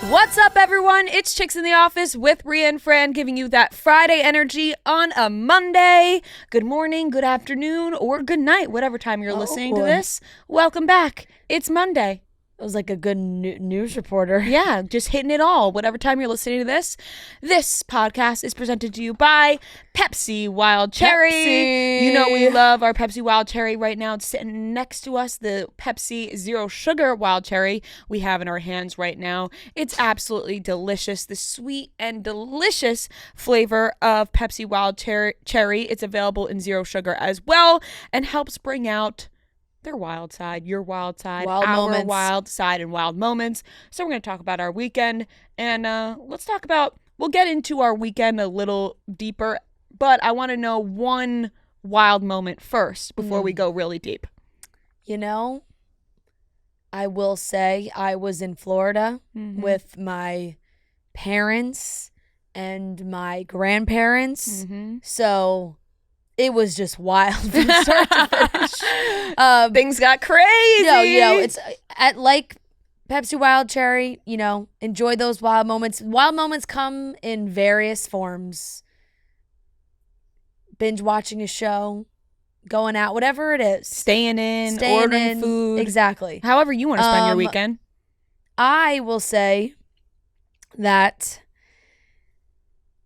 What's up, everyone? It's Chicks in the Office with Rhea and Fran, giving you that Friday energy on a Monday. Good morning, good afternoon, or good night, whatever time you're listening to this. Welcome back. It's Monday. It was like a good news reporter. Yeah, just hitting it all. Whatever time you're listening to this. This podcast is presented to you by Pepsi Wild Cherry. Pepsi. You know we love our Pepsi Wild Cherry. Right now it's sitting next to us, the Pepsi Zero Sugar Wild Cherry we have in our hands right now. It's absolutely delicious. The sweet and delicious flavor of Pepsi Wild Cherry. It's available in zero sugar as well and helps bring out their wild side, your wild side, wild our moments. wild side, and wild moments. So we're going to talk about our weekend, and let's talk about, we'll get into our weekend a little deeper, but I want to know one wild moment first before we go really deep. You know, I will say I was in Florida with my parents and my grandparents, so it was just wild from start to finish. Things got crazy. It's at like Pepsi Wild Cherry, enjoy those wild moments. Wild moments come in various forms. Binge watching a show, going out, whatever it is. Staying in, ordering food. Exactly. However you want to spend your weekend. I will say that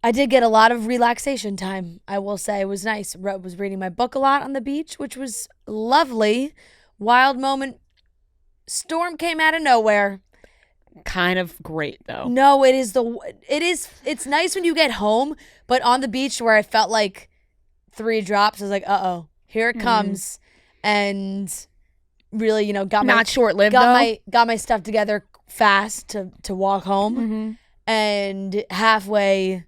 I did get a lot of relaxation time. I will say it was nice. I was reading my book a lot on the beach, which was lovely. Wild moment. Storm came out of nowhere. Kind of great though. No, it's nice when you get home, but on the beach where I felt like 3 drops, I was like, uh-oh, here it comes. And really, got Not short-lived though. Got my stuff together fast to walk home. And halfway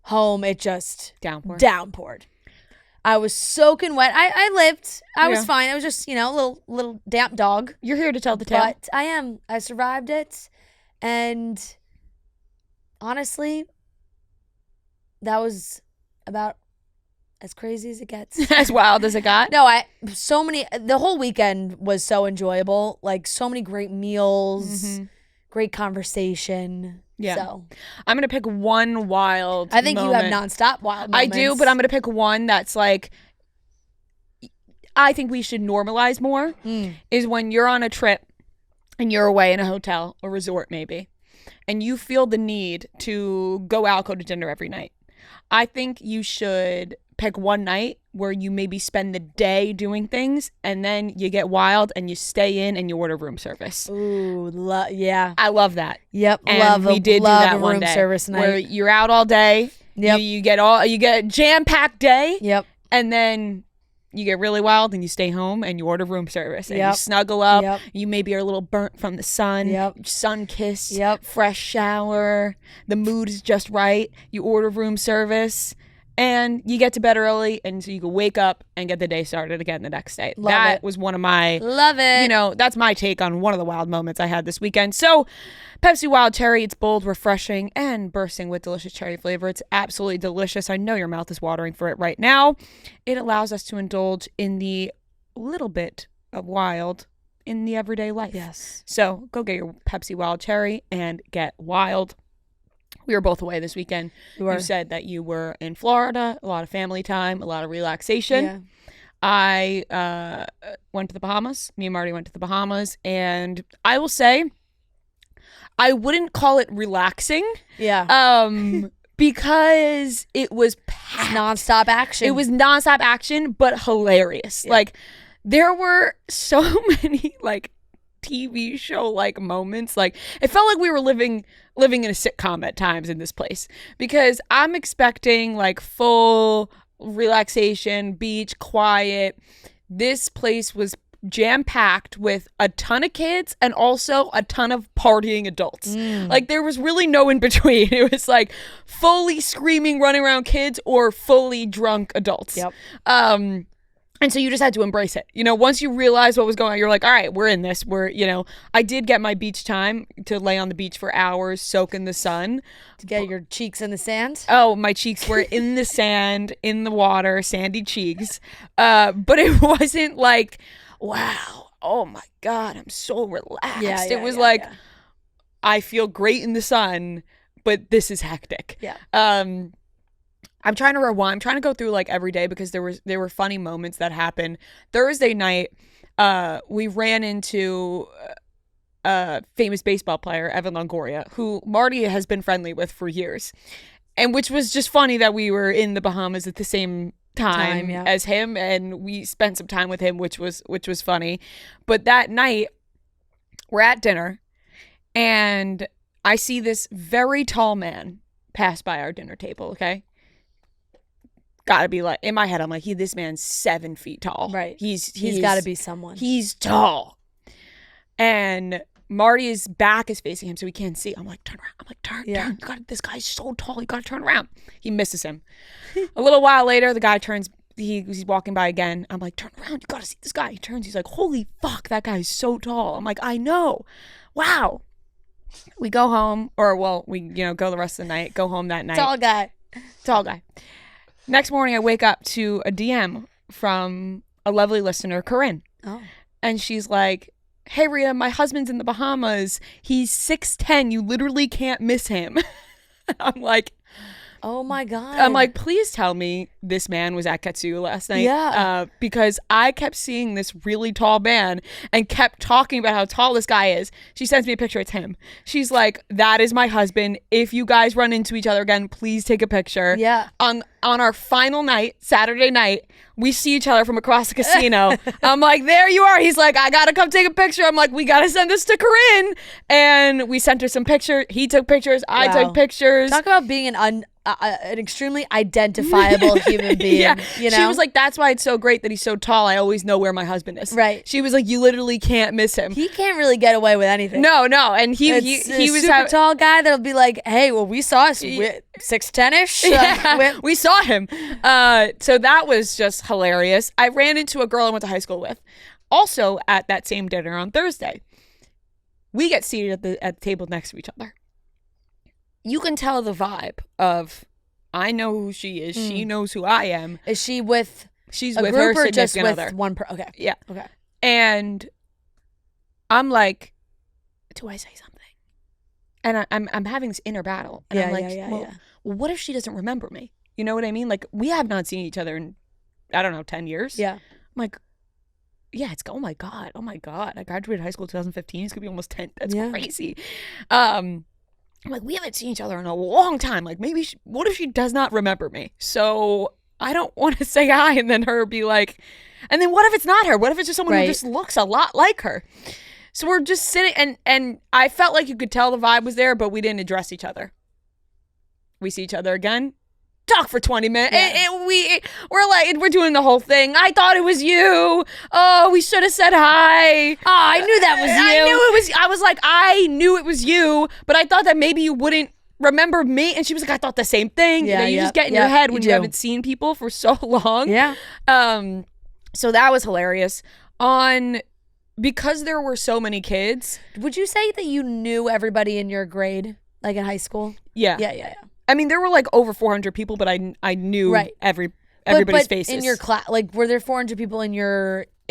home, it just downpoured. I was soaking wet. I lived. I was fine. I was just, a little damp dog. You're here to tell the tale. But I am. I survived it. And honestly, that was about as crazy as it gets. As wild as it got? No, the whole weekend was so enjoyable. Like so many great meals, great conversation. Yeah. So I'm going to pick one wild I think moment. you have nonstop wild moments. I do, but I'm going to pick one that's like, I think we should normalize more, is when you're on a trip and you're away in a hotel or resort maybe, and you feel the need to go out, go to dinner every night. I think you should pick one night where you maybe spend the day doing things and then you get wild and you stay in and you order room service. Ooh, yeah. I love that. Yep, and we did do that one room day service night. where you're out all day. Yep. You get a jam-packed day. Yep. And then you get really wild and you stay home and you order room service and you Yep. snuggle up. Yep. You maybe are a little burnt from the sun. Yep. Sun kiss. Yep. Fresh shower. The mood is just right. You order room service. And you get to bed early, and so you can wake up and get the day started again the next day. Love it. Was one of my... Love it. That's my take on one of the wild moments I had this weekend. So, Pepsi Wild Cherry, it's bold, refreshing, and bursting with delicious cherry flavor. It's absolutely delicious. I know your mouth is watering for it right now. It allows us to indulge in the little bit of wild in the everyday life. Yes. So, go get your Pepsi Wild Cherry and get wild. We were both away this weekend. You said that you were in Florida, a lot of family time, a lot of relaxation. Yeah. I went to the Bahamas. Me and Marty went to the Bahamas. And I will say, I wouldn't call it relaxing. Yeah. Because it was packed. Nonstop action. It was nonstop action, but hilarious. Yeah. Like, there were so many, TV show moments. It felt like we were living in a sitcom at times in this place, because I'm expecting full relaxation, beach, quiet. This place was jam-packed with a ton of kids and also a ton of partying adults. There was really no in between. It was fully screaming, running around kids or fully drunk adults. Yep. And so you just had to embrace it. Once you realize what was going on, you're like, all right, we're in this. I did get my beach time to lay on the beach for hours, soak in the sun. To get your cheeks in the sand? Oh, my cheeks were in the sand, in the water, sandy cheeks. But it wasn't wow, oh my God, I'm so relaxed. Yeah, it was I feel great in the sun, but this is hectic. Yeah. I'm trying to rewind. I'm trying to go through like every day because there were funny moments that happened. Thursday night, we ran into a famous baseball player, Evan Longoria, who Marty has been friendly with for years, and which was just funny that we were in the Bahamas at the same time as him, and we spent some time with him, which was funny. But that night, we're at dinner, and I see this very tall man pass by our dinner table. Okay. Gotta be like, in my head, I'm like, this man's 7 feet tall. Right. He's gotta be someone. He's tall. And Marty's back is facing him, so he can't see. I'm like, turn around. I'm like, turn. You got this guy's so tall. You gotta turn around. He misses him. A little while later, the guy turns. He's walking by again. I'm like, turn around. You gotta see this guy. He turns. He's like, holy fuck, that guy's so tall. I'm like, I know. Wow. We go home, we go the rest of the night. Go home that night. Tall guy. Next morning, I wake up to a DM from a lovely listener, Corinne. Oh. And she's like, hey, Rhea, my husband's in the Bahamas. He's 6'10". You literally can't miss him. I'm like, oh my God. I'm like, please tell me this man was at Ketsu last night. Yeah. Because I kept seeing this really tall man and kept talking about how tall this guy is. She sends me a picture. It's him. She's like, that is my husband. If you guys run into each other again, please take a picture. Yeah. On our final night, Saturday night, we see each other from across the casino. I'm like, there you are. He's like, I gotta come take a picture. I'm like, we gotta send this to Corinne. And we sent her some pictures. He took pictures. I took pictures. Talk about being an extremely identifiable human being. Yeah. You know? She was like, that's why it's so great that he's so tall. I always know where my husband is. Right. She was like, you literally can't miss him. He can't really get away with anything. No. And he was super tall guy that'll be like, hey, well, we saw us 6'10"-ish. Yeah, we saw him. So that was just hilarious. I ran into a girl I went to high school with, also at that same dinner on Thursday. We get seated at the table next to each other. You can tell the vibe of, I know who she is. She knows who I am. Is she with She's a with group her or just significant with other. one person? Okay. Yeah. Okay. And I'm like, do I say something? And I'm having this inner battle. And I'm like, well, what if she doesn't remember me? You know what I mean? Like, we have not seen each other in, I don't know, 10 years. Yeah. I'm like, yeah, oh my God. I graduated high school in 2015. It's gonna be almost 10. That's crazy. I'm like, we haven't seen each other in a long time. Like, maybe what if she does not remember me? So I don't want to say hi and then her be like, and then what if it's not her? What if it's just someone who just looks a lot like her? So we're just sitting, and I felt like you could tell the vibe was there, but we didn't address each other. We see each other again, talk for 20 minutes, and we're doing the whole thing. I thought it was you. Oh, we should have said hi. Oh, I knew that was you. I was like, I knew it was you, but I thought that maybe you wouldn't remember me. And she was like, I thought the same thing. Yeah, you just get in your head when you haven't seen people for so long. Yeah. So that was hilarious. Because there were so many kids. Would you say that you knew everybody in your grade, like in high school? Yeah. Yeah. I mean, there were like over 400 people, but I knew everybody's faces. In your class, like, were there 400 people in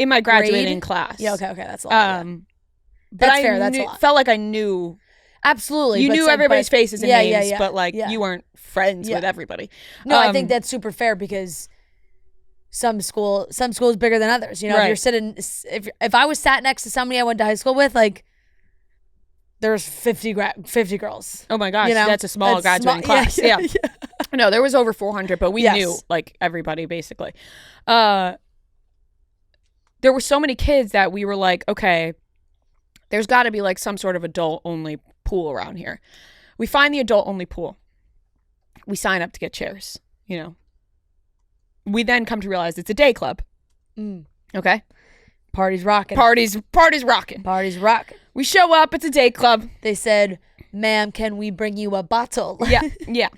my graduating grade? class? Yeah, okay, that's a lot. But that's fair. That's a lot. Felt like I knew. Absolutely, you knew everybody's faces and names, but like you weren't friends with everybody. No, I think that's super fair because some school is bigger than others. You know, if you're sitting, if I was sat next to somebody I went to high school with, like, there's 50 girls. Oh my gosh, you know? that's a small graduating class. Yeah. No, there was over 400, but we knew like everybody basically. There were so many kids that we were like, okay, there's got to be like some sort of adult only pool around here. We find the adult only pool. We sign up to get chairs, you know. We then come to realize it's a day club. Okay. Party's rocking. Party's rocking. Party's rocking. We show up. It's a day club. They said, ma'am, can we bring you a bottle? Yeah.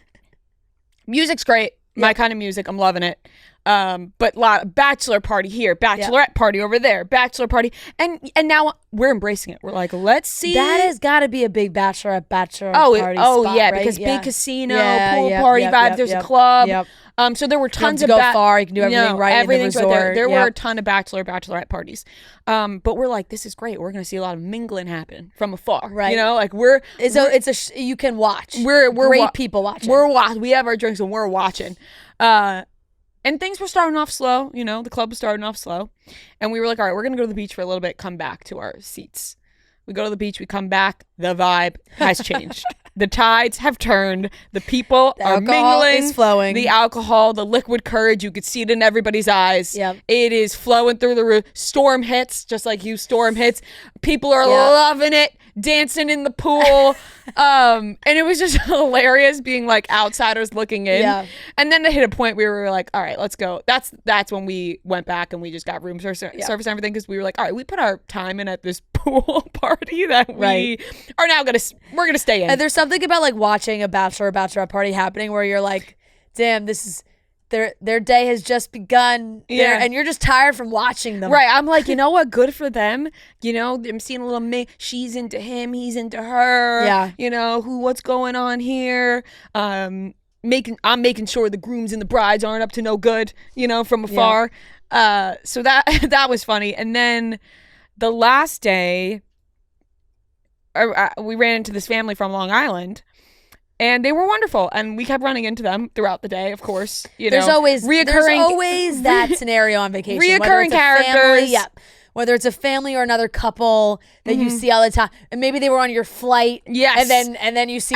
Music's great. My kind of music. I'm loving it. But bachelor party here, bachelorette party over there, bachelor party, and now we're embracing it. We're like, let's see. That has got to be a big bachelor party. Oh yeah, right? because big casino, pool party vibe. There's a club. Yep. So there were tons of of go far. You can do everything right. Everything's in the right resort. there. There were a ton of bachelorette parties. But we're like, this is great. We're gonna see a lot of mingling happen from afar. Right. You know, like you can watch. We're great people watching. We have our drinks and we're watching. And things were starting off slow. You know, the club was starting off slow, and we were like, all right, we're gonna go to the beach for a little bit. Come back to our seats. We go to the beach, we come back, the vibe has changed. The tides have turned. The people are mingling. Is flowing. The alcohol, the liquid courage, you could see it in everybody's eyes. Yep. It is flowing through the roof. Storm hits, just like you, storm hits. People are loving it, dancing in the pool. And it was just hilarious being like outsiders looking in. Yeah. And then they hit a point where we were like, all right, let's go. That's when we went back and we just got room service and everything, because we were like, all right, we put our time in at this pool party that we are now we're gonna stay in. And there's something about like watching a bachelorette party happening where you're like, damn, this is their day has just begun. And you're just tired from watching them. Right. I'm like, you know what? Good for them. You know, I'm seeing a little she's into him, he's into her. Yeah. You know, what's going on here? I'm making sure the grooms and the brides aren't up to no good, you know, from afar. Yeah. So that was funny. And then the last day, we ran into this family from Long Island, and they were wonderful, and we kept running into them throughout the day. Of course, there's always that scenario on vacation. Reoccurring characters, whether it's a family or another couple that you see all the time, and maybe they were on your flight, yes, and then you see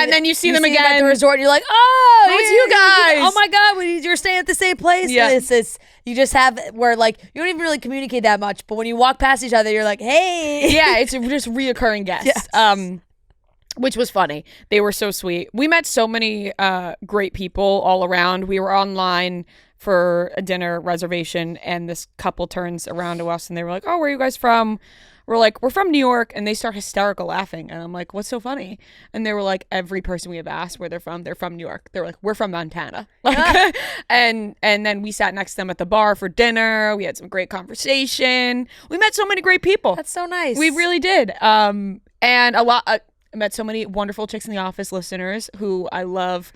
them again at the resort, and you're like, oh, it's you guys! Oh my God, you're staying at the same place. Yeah, it's this. You just have where like you don't even really communicate that much, but when you walk past each other, you're like, hey, yeah, it's just reoccurring guests. Yes. Which was funny. They were so sweet. We met so many great people all around. We were online for a dinner reservation, and this couple turns around to us and they were like, oh, where are you guys from? We're like, we're from New York. And they start hysterical laughing. And I'm like, what's so funny? And they were like, every person we have asked where they're from New York. They were like, we're from Montana. Like, and then we sat next to them at the bar for dinner. We had some great conversation. We met so many great people. That's so nice. We really did. And I met so many wonderful Chicks in the Office listeners who I love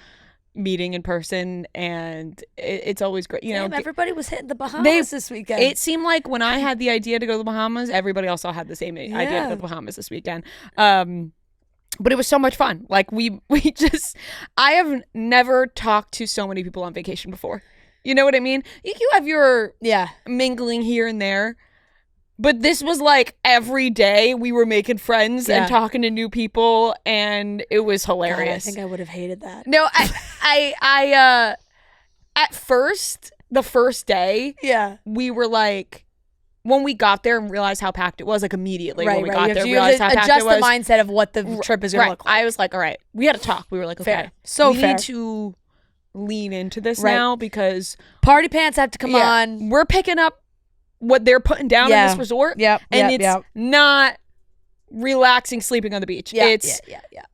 meeting in person, and it's always great. You know, everybody was hitting the Bahamas this weekend. It seemed like when I had the idea to go to the Bahamas, everybody else had the same idea to go to the Bahamas this weekend. But it was so much fun. Like I have never talked to so many people on vacation before. You know what I mean? You have your mingling here and there. But this was like every day we were making friends and talking to new people, and it was hilarious. God, I think I would have hated that. No, I at first, the first day, we were like, when we got there and realized how packed it was, like immediately when we got there, realized how packed it was. Adjust the mindset of what the trip is going to look like. I was like, all right, we had to talk. We were like, okay, fair. We need to lean into this now, because party pants have to come on. We're picking up what they're putting down in this resort. It's not relaxing, sleeping on the beach.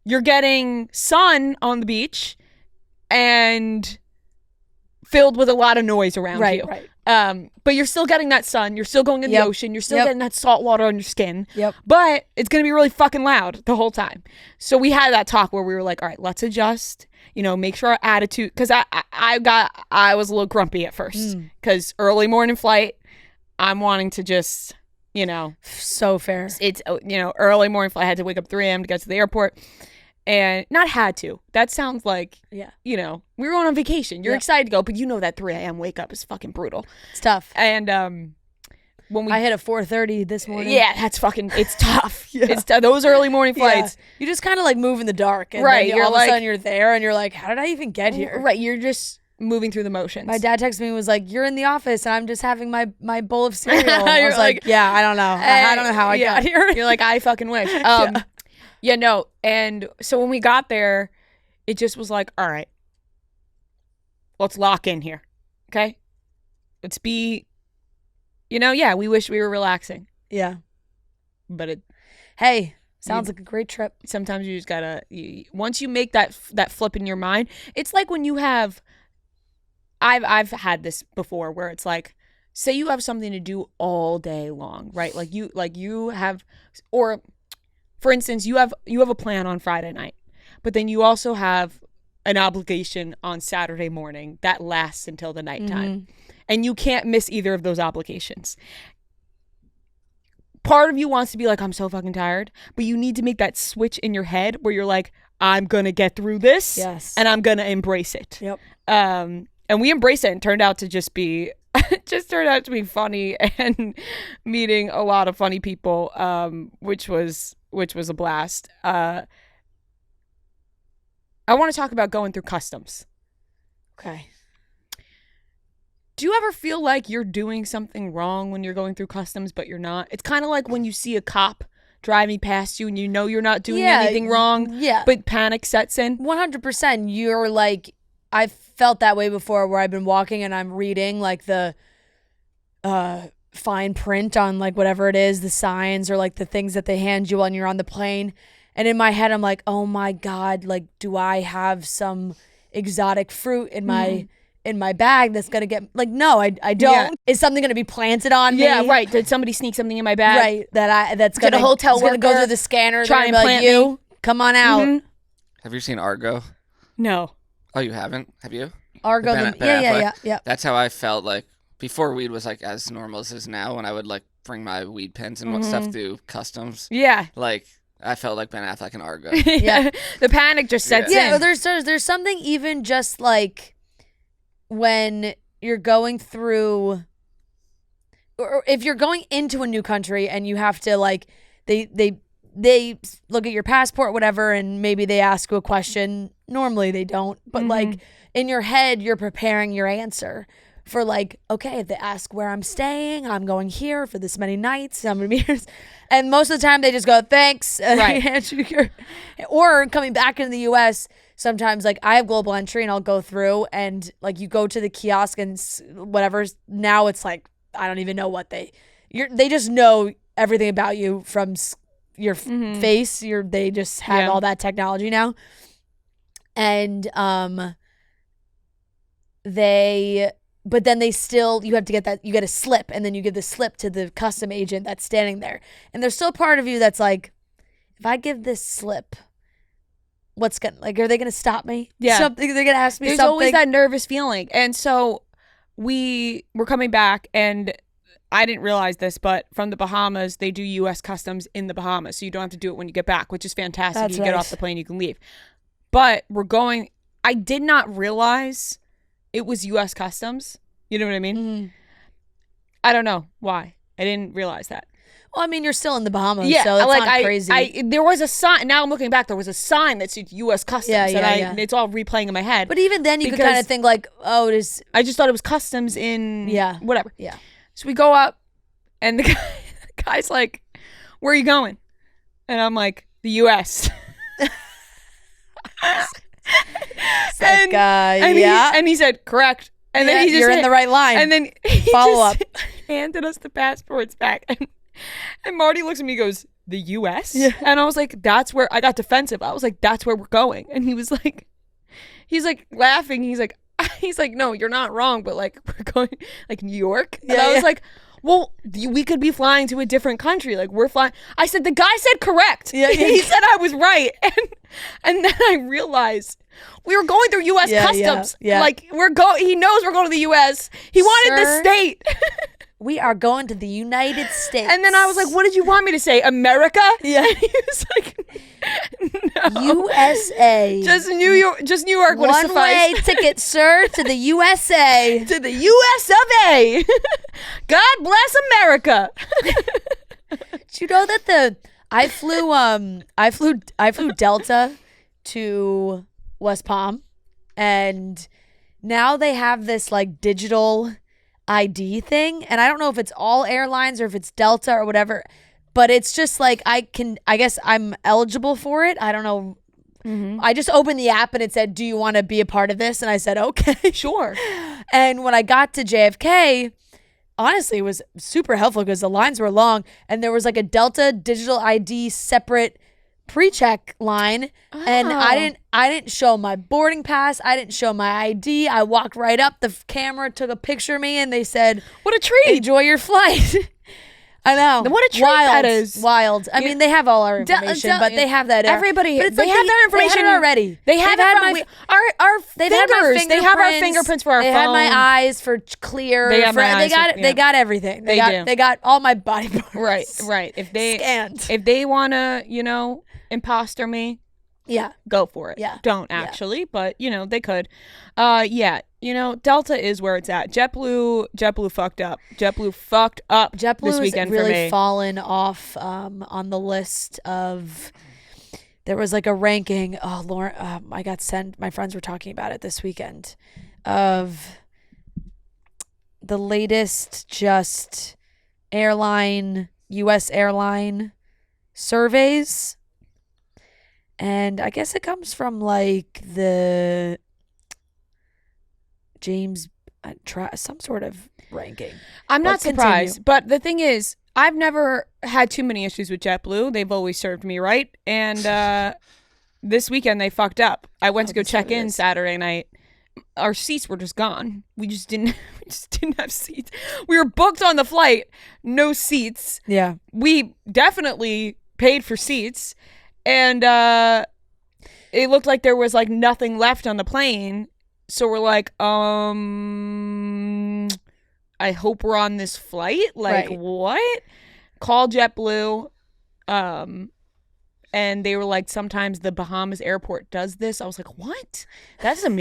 You're getting sun on the beach and filled with a lot of noise around you. But you're still getting that sun. You're still going in the ocean. You're still getting that salt water on your skin. But it's going to be really fucking loud the whole time. So we had that talk where we were like, all right, let's adjust. You know, make sure our attitude, because I was a little grumpy at first because early morning flight. I'm wanting to just, you know. So fair. It's, you know, early morning flight. I had to wake up 3 a.m. to get to the airport. And not had to. That sounds like, you know, we were going on vacation. You're excited to go, but you know that 3 a.m. wake up is fucking brutal. It's tough. And when I hit a 4:30 this morning. Yeah, it's tough. It's those early morning flights. You just kind of like move in the dark. And then all of a sudden you're there and you're like, how did I even get here? Right. You're just moving through the motions. My dad texted me and was like, you're in the office and I'm just having my bowl of cereal. I was like, yeah, I don't know. I don't know how I got here. You're like, I fucking wish. No. And so when we got there, it just was like, all right, let's lock in here. Okay? Let's be, you know, we wish we were relaxing. Yeah. But sounds like a great trip. Sometimes you just gotta, once you make that flip in your mind, it's like when you have I've had this before where it's like, say you have something to do all day long, right? Like you have, or for instance, you have a plan on Friday night, but then you also have an obligation on Saturday morning that lasts until the nighttime. And you can't miss either of those obligations. Part of you wants to be like, I'm so fucking tired, but you need to make that switch in your head where you're like, I'm gonna get through this, and I'm gonna embrace it. Yep. And we embraced it, and turned out to just be funny and meeting a lot of funny people, which was a blast. I want to talk about going through customs. Okay. Do you ever feel like you're doing something wrong when you're going through customs, but you're not? It's kind of like when you see a cop driving past you and you know you're not doing anything wrong, but panic sets in. 100%. You're like, I've felt that way before where I've been walking and I'm reading like the fine print on like whatever it is, the signs or like the things that they hand you when you're on the plane. And in my head, I'm like, oh my God, like, do I have some exotic fruit in my bag that's gonna get like, no, I don't. Yeah. Is something gonna be planted on me? Yeah, right. Did somebody sneak something in my bag? Right. That's gonna, a hotel worker gonna go through the scanner. Try and plant you. Me. Come on out. Have you seen Argo? No. Oh, you haven't? Have you? Argo. Yeah. That's how I felt like before weed was like as normal as it is now, when I would like bring my weed pens and stuff through customs. Yeah. Like I felt like Ben Affleck and Argo. Yeah. The panic just sets in. Yeah, there's something even just like when you're going through, or if you're going into a new country and you have to like, they look at your passport, whatever, and maybe they ask you a question. Normally they don't, but like in your head, you're preparing your answer for like, okay, if they ask where I'm staying, I'm going here for this many nights, how many years, and most of the time they just go, thanks. Right. Or coming back into the U.S., sometimes like I have global entry and I'll go through and like you go to the kiosk and whatever. Now it's like, I don't even know what they just know everything about you from your face. They just have all that technology now. And but then they still, you have to you get a slip, and then you give the slip to the custom agent that's standing there. And there's still part of you that's like, if I give this slip, what's gonna, like, are they gonna stop me? Yeah. Something, they're gonna ask me There's something. always that nervous feeling. And so we were coming back, and I didn't realize this, but from the Bahamas, they do U.S. customs in the Bahamas. So you don't have to do it when you get back, which is fantastic. That's you get off the plane, you can leave. But I did not realize it was U.S. customs. You know what I mean? Mm-hmm. I don't know why. I didn't realize that. Well, I mean, you're still in the Bahamas, yeah, so it's like not crazy. There was a sign. Now I'm looking back. There was a sign that said U.S. Customs, and it's all replaying in my head. But even then, you could kind of think like, oh, it is. I just thought it was customs in whatever. Yeah. So we go up, and the guy's like, "Where are you going?" And I'm like, "The U.S." And he said, "Correct." And then he just you're in the right line. And then he follow up. handed us the passports back. And Marty looks at me and goes, "The U.S.?" Yeah. And I was like, that's where, I got defensive. I was like, that's where we're going. And he's like laughing. He's like, no, you're not wrong, but like, we're going like New York. And I was like, well, we could be flying to a different country. Like, we're flying. I said, the guy said correct. Yeah. He said I was right. And then I realized we were going through U.S. customs. Yeah. Like, he knows we're going to the U.S. He wanted the state. We are going to the United States. And then I was like, what did you want me to say? America? Yeah. And he was like, no. USA. Just New York would have sufficed. One-way ticket, sir, to the USA. To the US of A. God bless America. Did you know that I flew Delta to West Palm, and now they have this like digital ID thing, and I don't know if it's all airlines or if it's Delta or whatever, but it's just like I guess I'm eligible for it. I don't know. Mm-hmm. I just opened the app and it said, "Do you want to be a part of this?" And I said, "Okay, sure." And when I got to JFK, honestly, it was super helpful because the lines were long, and there was like a Delta digital ID separate pre-check line, and I didn't show my boarding pass. I didn't show my ID. I walked right up. The camera took a picture of me, and they said, "What a treat! Enjoy your flight." I know. What a treat that is. Wild. I mean, they have all our information, but they have that. Everybody, but it's they like have that information They had it already. They have our They've had my fingers. They have our fingerprints for our phone. They had my eyes for clear. They have my eyes. They got everything. They got all my body parts. Right. If they scanned. If they wanna, imposter me, yeah, go for it. Yeah. Don't actually, but they could. Delta is where it's at. JetBlue fucked up. JetBlue fucked up this weekend really for me. Fallen off on the list of. There was like a ranking. Oh, Lauren, I got sent. My friends were talking about it this weekend, of the latest just U.S. airline surveys, and I guess it comes from like the James some sort of ranking. I'm not surprised, but the thing is, I've never had too many issues with JetBlue. They've always served me right, and this weekend they fucked up. I went to go check in Saturday night. Our seats were just gone. We just didn't have seats. We were booked on the flight, no seats. Yeah, we definitely paid for seats, and it looked like there was like nothing left on the plane. So we're like, I hope we're on this flight. Like, right. What? Call JetBlue. And they were like, sometimes the Bahamas airport does this. I was like, what? That doesn't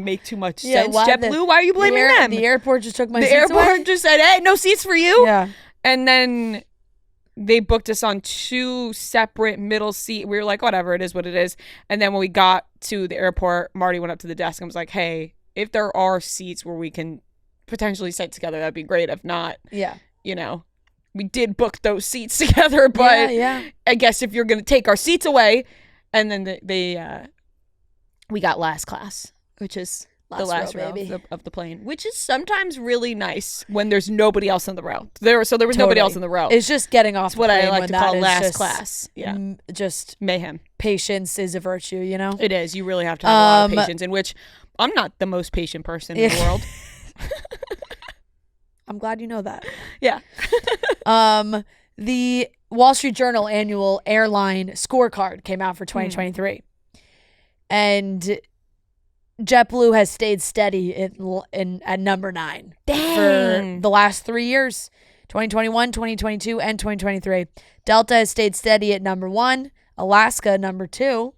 make too much sense. JetBlue, why are you blaming them? The airport just took my seats away? The airport just said, hey, no seats for you. Yeah. And then they booked us on 2 separate middle seat. We were like, whatever, it is what it is. And then when we got to the airport, Marty went up to the desk and was like, hey, if there are seats where we can potentially sit together, that'd be great. If not, we did book those seats together, but I guess if you're going to take our seats away, and then we got last class, which is the last row of the plane, which is sometimes really nice when there's nobody else in the row. There was nobody else in the row. It's just getting off. It's what I like to call last class. Yeah, just mayhem. Patience is a virtue, It is. You really have to have a lot of patience. In which I'm not the most patient person in the world. I'm glad you know that. Yeah. The Wall Street Journal annual airline scorecard came out for 2023, and JetBlue has stayed steady at number 9 for the last 3 years, 2021, 2022, and 2023. Delta has stayed steady at number 1, Alaska number 2.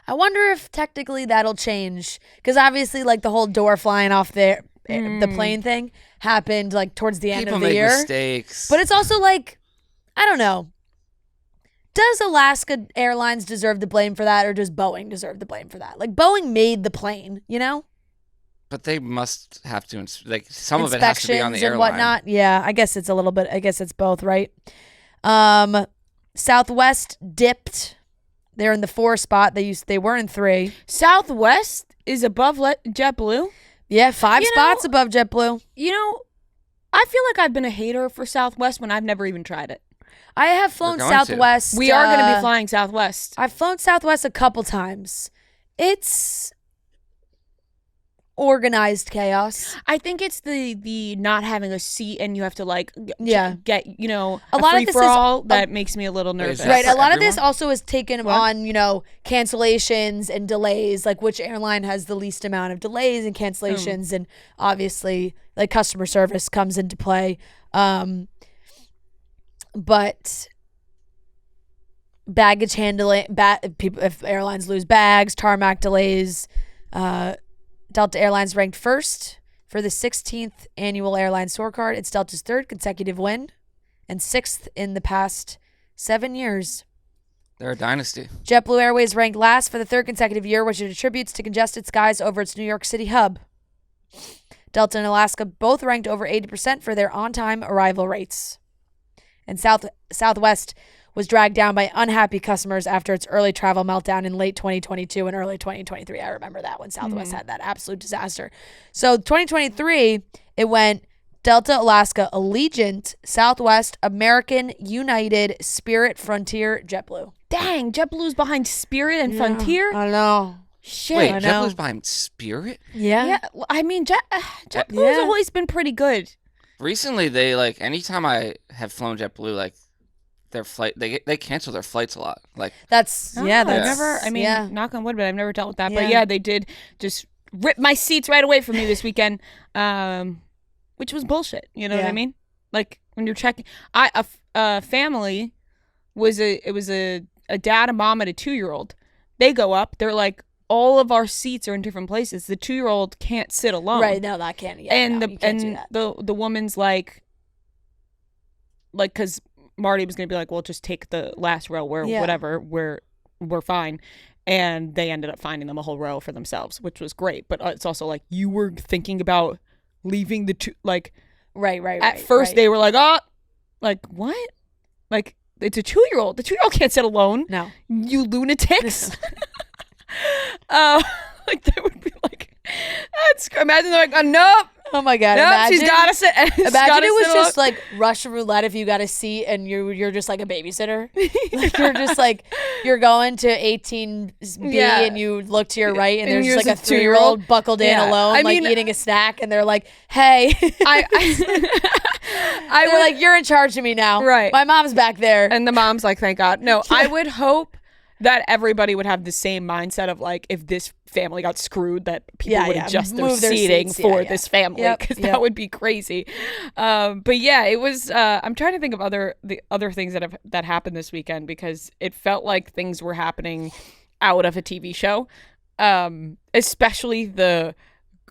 I wonder if technically that'll change, because obviously like the whole door flying off the plane thing happened like towards the end of the year. People make mistakes. But it's also like, I don't know. Does Alaska Airlines deserve the blame for that, or does Boeing deserve the blame for that? Like, Boeing made the plane, But they must have to, some of it has to be on the airline. And whatnot. Yeah, I guess it's a little bit, I guess it's both, right? Southwest dipped. They're in the 4 spot. They were in 3. Southwest is above JetBlue? Yeah, 5 spots above JetBlue. I feel like I've been a hater for Southwest when I've never even tried it. I have flown Southwest. We are going to be flying Southwest. I've flown Southwest a couple times. It's organized chaos. I think it's the not having a seat and you have to get a lot free of this for all that makes me a little nervous. Right, a lot of this also is taken on cancellations and delays, like which airline has the least amount of delays and cancellations, and obviously like customer service comes into play. But baggage handling, if airlines lose bags, tarmac delays, Delta Airlines ranked first for the 16th annual airline scorecard. It's Delta's 3rd consecutive win and 6th in the past 7 years. They're a dynasty. JetBlue Airways ranked last for the 3rd consecutive year, which it attributes to congested skies over its New York City hub. Delta and Alaska both ranked over 80% for their on-time arrival rates. And Southwest was dragged down by unhappy customers after its early travel meltdown in late 2022 and early 2023. I remember that when Southwest had that absolute disaster. So 2023, it went Delta, Alaska, Allegiant, Southwest, American, United, Spirit, Frontier, JetBlue. Dang, JetBlue's behind Spirit and Frontier. I know. Shit. Wait, I know. JetBlue's behind Spirit? Yeah. Well, I mean, JetBlue's always been pretty good. Recently, they like anytime I have flown JetBlue, like their flight, they cancel their flights a lot. Like That's I've that's never. I mean, yeah. knock on wood, but I've never dealt with that. Yeah. But yeah, they did just rip my seats right away from me this weekend, which was bullshit. You know what I Yeah. mean? Like when you're checking, a family was a dad, a mom, and a 2-year-old. They go up. They're like, all of our seats are in different places. The 2-year-old can't sit alone. Right, no, that can't. Yeah, And no, you can't do that. the woman's like, because Marty was gonna be like, well, just take the last row where whatever, we're fine. And they ended up finding them a whole row for themselves, which was great. But it's also like, you were thinking about leaving the two, like, Right. at first they were like, oh, like what? Like, it's a 2-year-old. The 2-year-old can't sit alone. No. You lunatics. Like they would be like, imagine they're like, nope. Oh my God! Nope, she's gotta sit. Imagine it was just like Russian roulette if you got a seat and you're just like a babysitter. Like you're just like you're going to 18B and you look to your right and there's just like a 3-year-old buckled in alone, like eating a snack, and they're like, "Hey," they're like, "You're in charge of me now." Right. My mom's back there, and the mom's like, "Thank God." No, I would hope that everybody would have the same mindset of like, if this family got screwed, that people would adjust their seating for this family, because that would be crazy. But yeah, it was. I'm trying to think of the other things that happened this weekend, because it felt like things were happening out of a TV show, especially the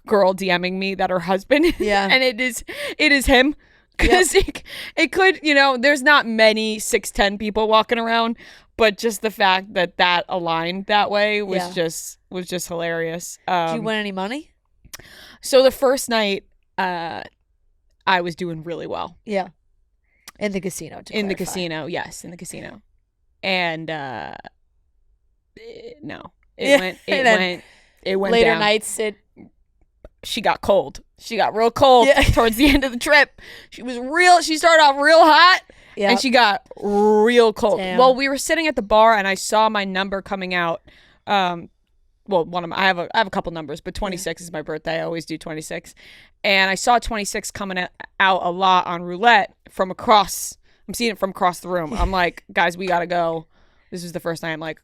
girl DMing me that her husband, and it is him. Because it could, there's not many 6'10" people walking around, but just the fact that aligned that way was just hilarious. Did you win any money? So the first night, I was doing really well. Yeah, in the casino. In the casino, yes, in the casino, and no, it went later down. nights. She got cold. She got real cold towards the end of the trip. She started off real hot, and she got real cold. Damn. Well, we were sitting at the bar, and I saw my number coming out. Well, I have a couple numbers, but 26 is my birthday. I always do 26, and I saw 26 coming out a lot on roulette from across. I'm seeing it from across the room. I'm like, guys, we gotta go. This is the first night. I'm like,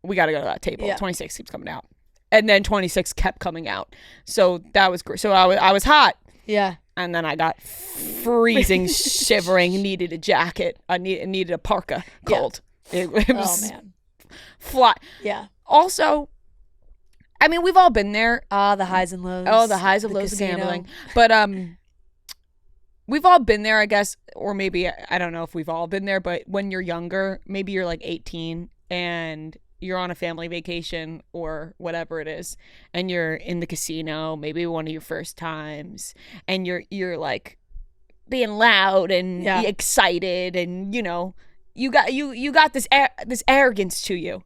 we gotta go to that table. 26 keeps coming out. And then 26 kept coming out. So that was great. So I was hot. Yeah. And then I got freezing, shivering, needed a jacket. I needed a parka, cold. Yeah. It was fly. Yeah. Also, I mean, we've all been there. The highs and lows. Oh, the highs and lows of gambling. But we've all been there, I guess. Or maybe, I don't know if we've all been there. But when you're younger, maybe you're like 18 and you're on a family vacation or whatever it is, and you're in the casino, maybe one of your first times, and you're like being loud and excited, and you got this arrogance to you.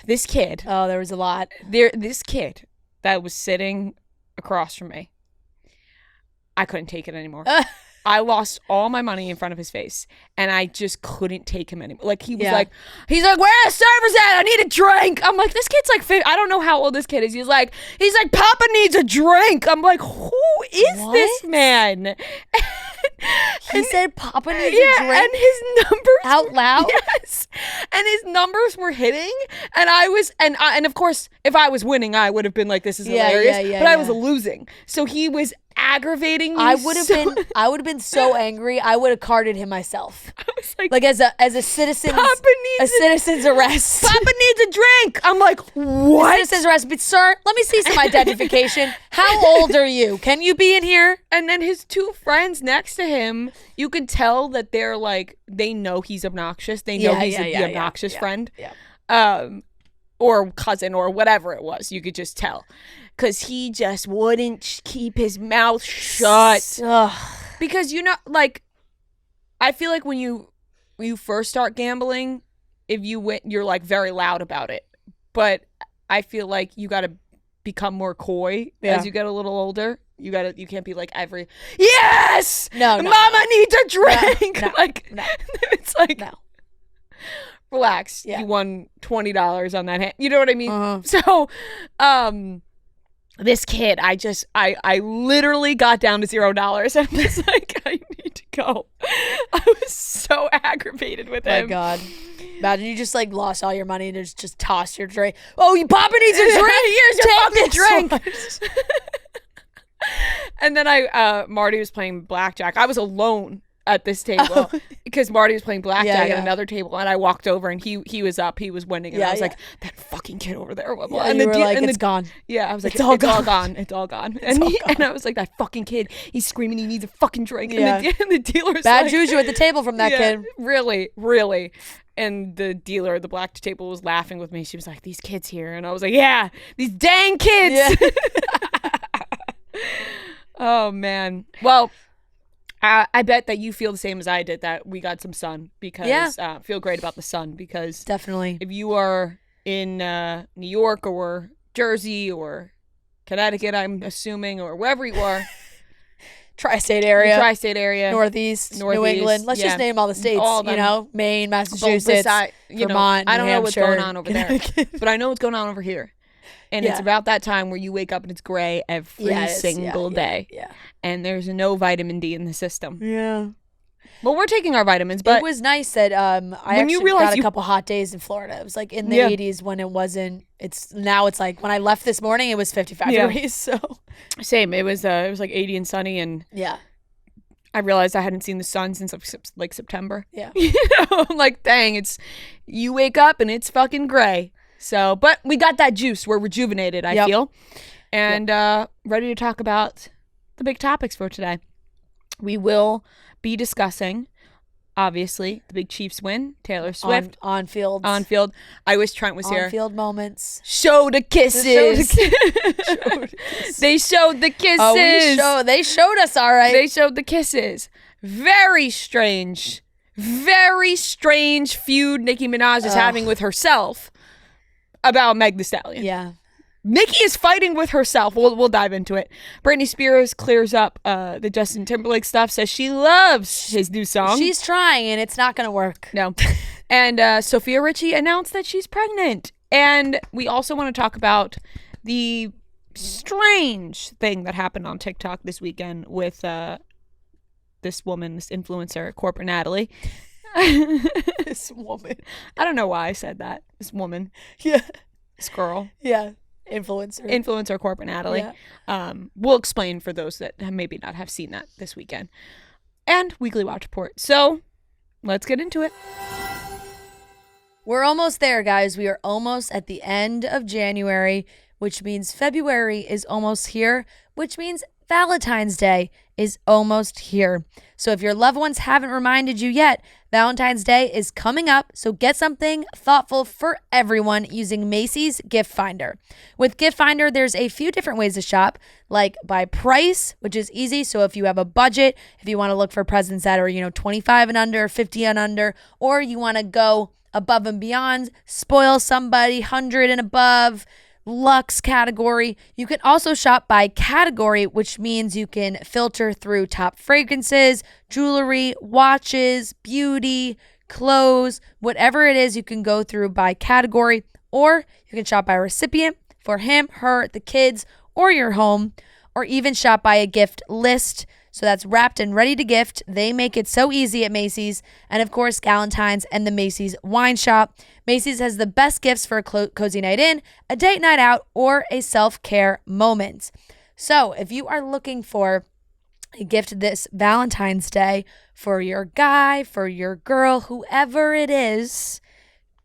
This kid. Oh, there was a lot. This kid that was sitting across from me, I couldn't take it anymore. I lost all my money in front of his face, and I just couldn't take him anymore. Like, he was like, where are the servers at? I need a drink. I'm like, this kid's like, I don't know how old this kid is. He's like, Papa needs a drink. I'm like, who is this man? He said Papa needs a drink? And his numbers out loud? Yes. And his numbers were hitting, and I was, and of course, if I was winning, I would have been like, this is hilarious, but I was losing. So he was aggravating me. I would have been so angry. I would have carded him myself. I was like as a citizen's citizen's arrest. Papa needs a drink. I'm like, what? Citizen's arrest. But sir, let me see some identification. How old are you? Can you be in here? And then his two friends next to him, you could tell that they're like, they know he's obnoxious. They know he's the obnoxious friend. Yeah. Or cousin or whatever it was. You could just tell. Because he just wouldn't keep his mouth shut. Because, I feel like when you first start gambling, if you win, you're like very loud about it. But I feel like you got to become more coy as you get a little older. You can't be like every, yes! No, Mama needs a drink! No, like, no. It's like, No. relax. Yeah. You won $20 on that hand. You know what I mean? Uh-huh. So, this kid, I literally got down to $0 and was like, I need to go. I was so aggravated with him. My God. Imagine you just like lost all your money and just toss your drink. Oh, you Papa needs a drink? Here's your Take fucking this drink. And then Marty was playing blackjack. I was alone at this table because Marty was playing blackjack at another table, and I walked over and he was up, he was winning, and I was like, that fucking kid over there. Yeah, and you were like, it's gone. Yeah, I was like, It's all it's all gone. It's all gone. And I was like, that fucking kid, he's screaming, he needs a fucking drink. Yeah. And the dealer's Bad like, juju at the table from that kid. Really, really. And the dealer at the black table was laughing with me. She was like, these kids here. And I was like, yeah, these dang kids. Yeah. Oh, man. Well, I bet that you feel the same as I did, that we got some sun, because feel great about the sun, because Definitely. if you are in New York or Jersey or Connecticut, I'm assuming, or wherever you are, Tri-state area. Tri-state area, Northeast, New England. Let's just name all the states. All of them. You know, Maine, Massachusetts, Vermont, I don't New know what's Hampshire, going on over there, but I know what's going on over here. And it's about that time where you wake up and it's gray every single day. Yeah. And there's no vitamin D in the system. Yeah. Well, we're taking our vitamins, but it was nice that I actually got a couple hot days in Florida. It was like in the 80s when it wasn't. Now it's like when I left this morning, it was 55 degrees. So same. It was like 80 and sunny, and I realized I hadn't seen the sun since like September. Yeah. You know, I'm like, dang, you wake up and it's fucking gray. So, but we got that juice. We're rejuvenated, I feel. And ready to talk about the big topics for today. We will be discussing, obviously, the big Chiefs win, Taylor Swift. On field. I wish Trent was here. On field moments. Show the kisses. They showed the kisses. Oh, they showed us, all right. They showed the kisses. Very strange feud Nicki Minaj is having with herself about Megan Thee Stallion. Yeah. Nicki is fighting with herself. We'll dive into it. Britney Spears clears up the Justin Timberlake stuff, says she loves his new song. She's trying, and it's not going to work. No. And Sofia Richie announced that she's pregnant. And we also want to talk about the strange thing that happened on TikTok this weekend with this woman, this influencer, corporate Natalie. This woman. I don't know why I said that. This woman. Yeah. This girl. Yeah. Influencer corporate Natalie. Yeah. We'll explain for those that maybe not have seen that this weekend. And Weekly Watch Report. So let's get into it. We're almost there, guys. We are almost at the end of January, which means February is almost here, which means Valentine's Day is almost here. So if your loved ones haven't reminded you yet, Valentine's Day is coming up, so get something thoughtful for everyone using Macy's Gift Finder. With Gift Finder, there's a few different ways to shop, like by price, which is easy. So if you have a budget, if you want to look for presents that are, 25 and under, 50 and under, or you want to go above and beyond, spoil somebody, 100 and above, luxe category. You can also shop by category, which means you can filter through top fragrances, jewelry, watches, beauty, clothes, whatever it is, you can go through by category, or you can shop by recipient for him, her, the kids, or your home, or even shop by a gift list. So that's wrapped and ready to gift. They make it so easy at Macy's. And of course, Galentine's and the Macy's Wine Shop. Macy's has the best gifts for a cozy night in, a date night out, or a self-care moment. So if you are looking for a gift this Valentine's Day for your guy, for your girl, whoever it is,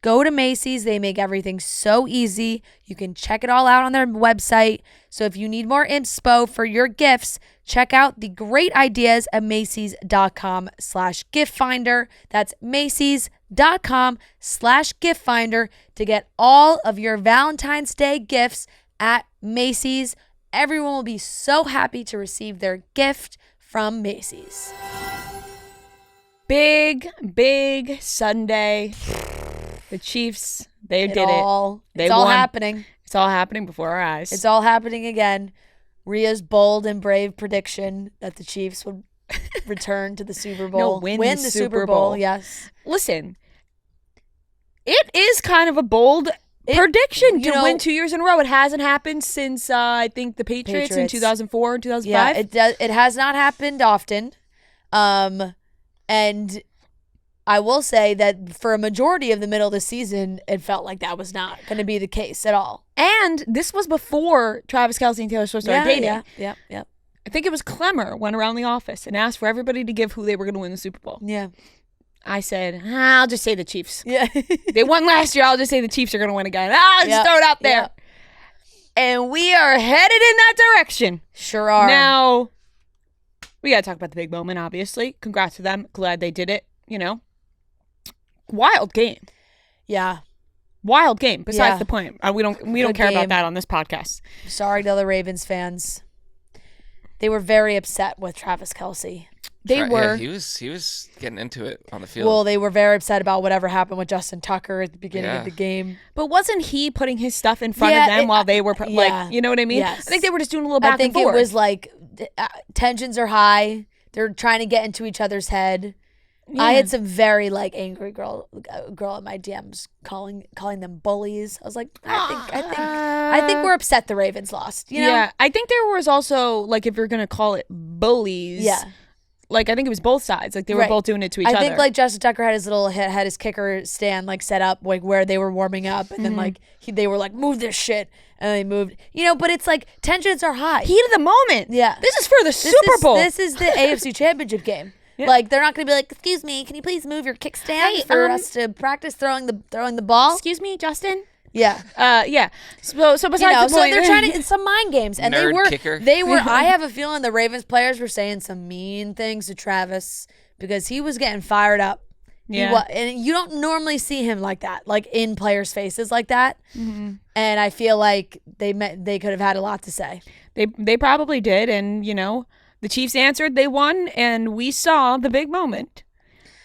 go to Macy's. They make everything so easy. You can check it all out on their website. So if you need more inspo for your gifts, check out the great ideas at Macys.com/gift finder. That's Macys.com/gift finder to get all of your Valentine's Day gifts at Macy's. Everyone will be so happy to receive their gift from Macy's. Big Sunday. The Chiefs, they did it. It's all won. happening. It's all happening before our eyes. It's all happening again. Rhea's bold and brave prediction that the Chiefs would return to the Super Bowl. win the Super Bowl. Yes. Listen, it is kind of a bold prediction to win 2 years in a row. It hasn't happened since I think the Patriots in 2004 and 2005. Yeah, it has not happened often. And I will say that for a majority of the middle of the season, it felt like that was not going to be the case at all. And this was before Travis Kelce and Taylor Swift started dating. Yeah. I think it was Clemmer went around the office and asked for everybody to give who they were going to win the Super Bowl. Yeah. I said, I'll just say the Chiefs. Yeah. They won last year. I'll just say the Chiefs are going to win again. Just throw it out there. Yep. And we are headed in that direction. Sure are. Now, we got to talk about the big moment, obviously. Congrats to them. Glad they did it, Wild game. Yeah. Wild game. Besides the point. We don't care game. about that on this podcast. Sorry to the Ravens fans. They were very upset with Travis Kelce. They were. Yeah, he was getting into it on the field. Well, they were very upset about whatever happened with Justin Tucker at the beginning of the game. But wasn't he putting his stuff in front of them while they were you know what I mean? Yes. I think they were just doing a little back and forth. I think it was like tensions are high. They're trying to get into each other's head. Yeah. I had some very angry girl in my DMs calling them bullies. I was like, I think we're upset the Ravens lost. You know? Yeah, I think there was also if you're gonna call it bullies. Yeah. I think it was both sides. They were both doing it to each other. I think Justin Tucker had his kicker stand set up where they were warming up, and then they were move this shit, and they moved. But it's tensions are high. Heat of the moment. Yeah. This is for the Super Bowl. This is the AFC Championship game. Yeah. They're not going to be excuse me, can you please move your kickstand for us to practice throwing the ball? Excuse me, Justin? Yeah. Yeah. So besides the point, so they're trying to some mind games, and kicker. they were. I have a feeling the Ravens players were saying some mean things to Travis because he was getting fired up. Yeah. And you don't normally see him like that, in players' faces like that. Mm-hmm. And I feel like they could have had a lot to say. They probably did, and the Chiefs answered, they won, and we saw the big moment.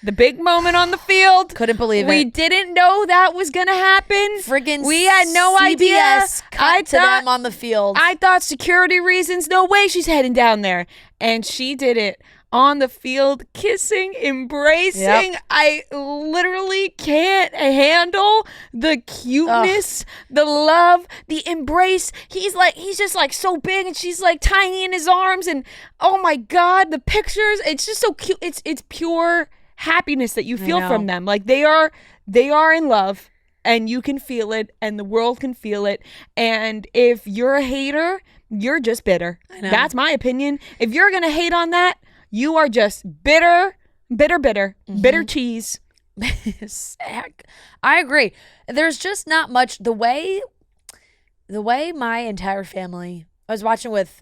The big moment on the field. Couldn't believe it. We didn't know that was going to happen. Friggin' we had no idea. Cut to them on the field. I thought security reasons, no way she's heading down there. And she did it on the field, kissing, embracing. Yep. I literally can't handle the cuteness, the love, the embrace. He's just so big, and she's tiny in his arms, and oh my God, the pictures. It's just so cute. It's pure happiness that you feel from them. They are in love, and you can feel it, and the world can feel it. And if you're a hater, you're just bitter. That's my opinion. If you're gonna hate on that, you are just bitter, bitter cheese. I agree. There's just not much. The way my entire family, I was watching with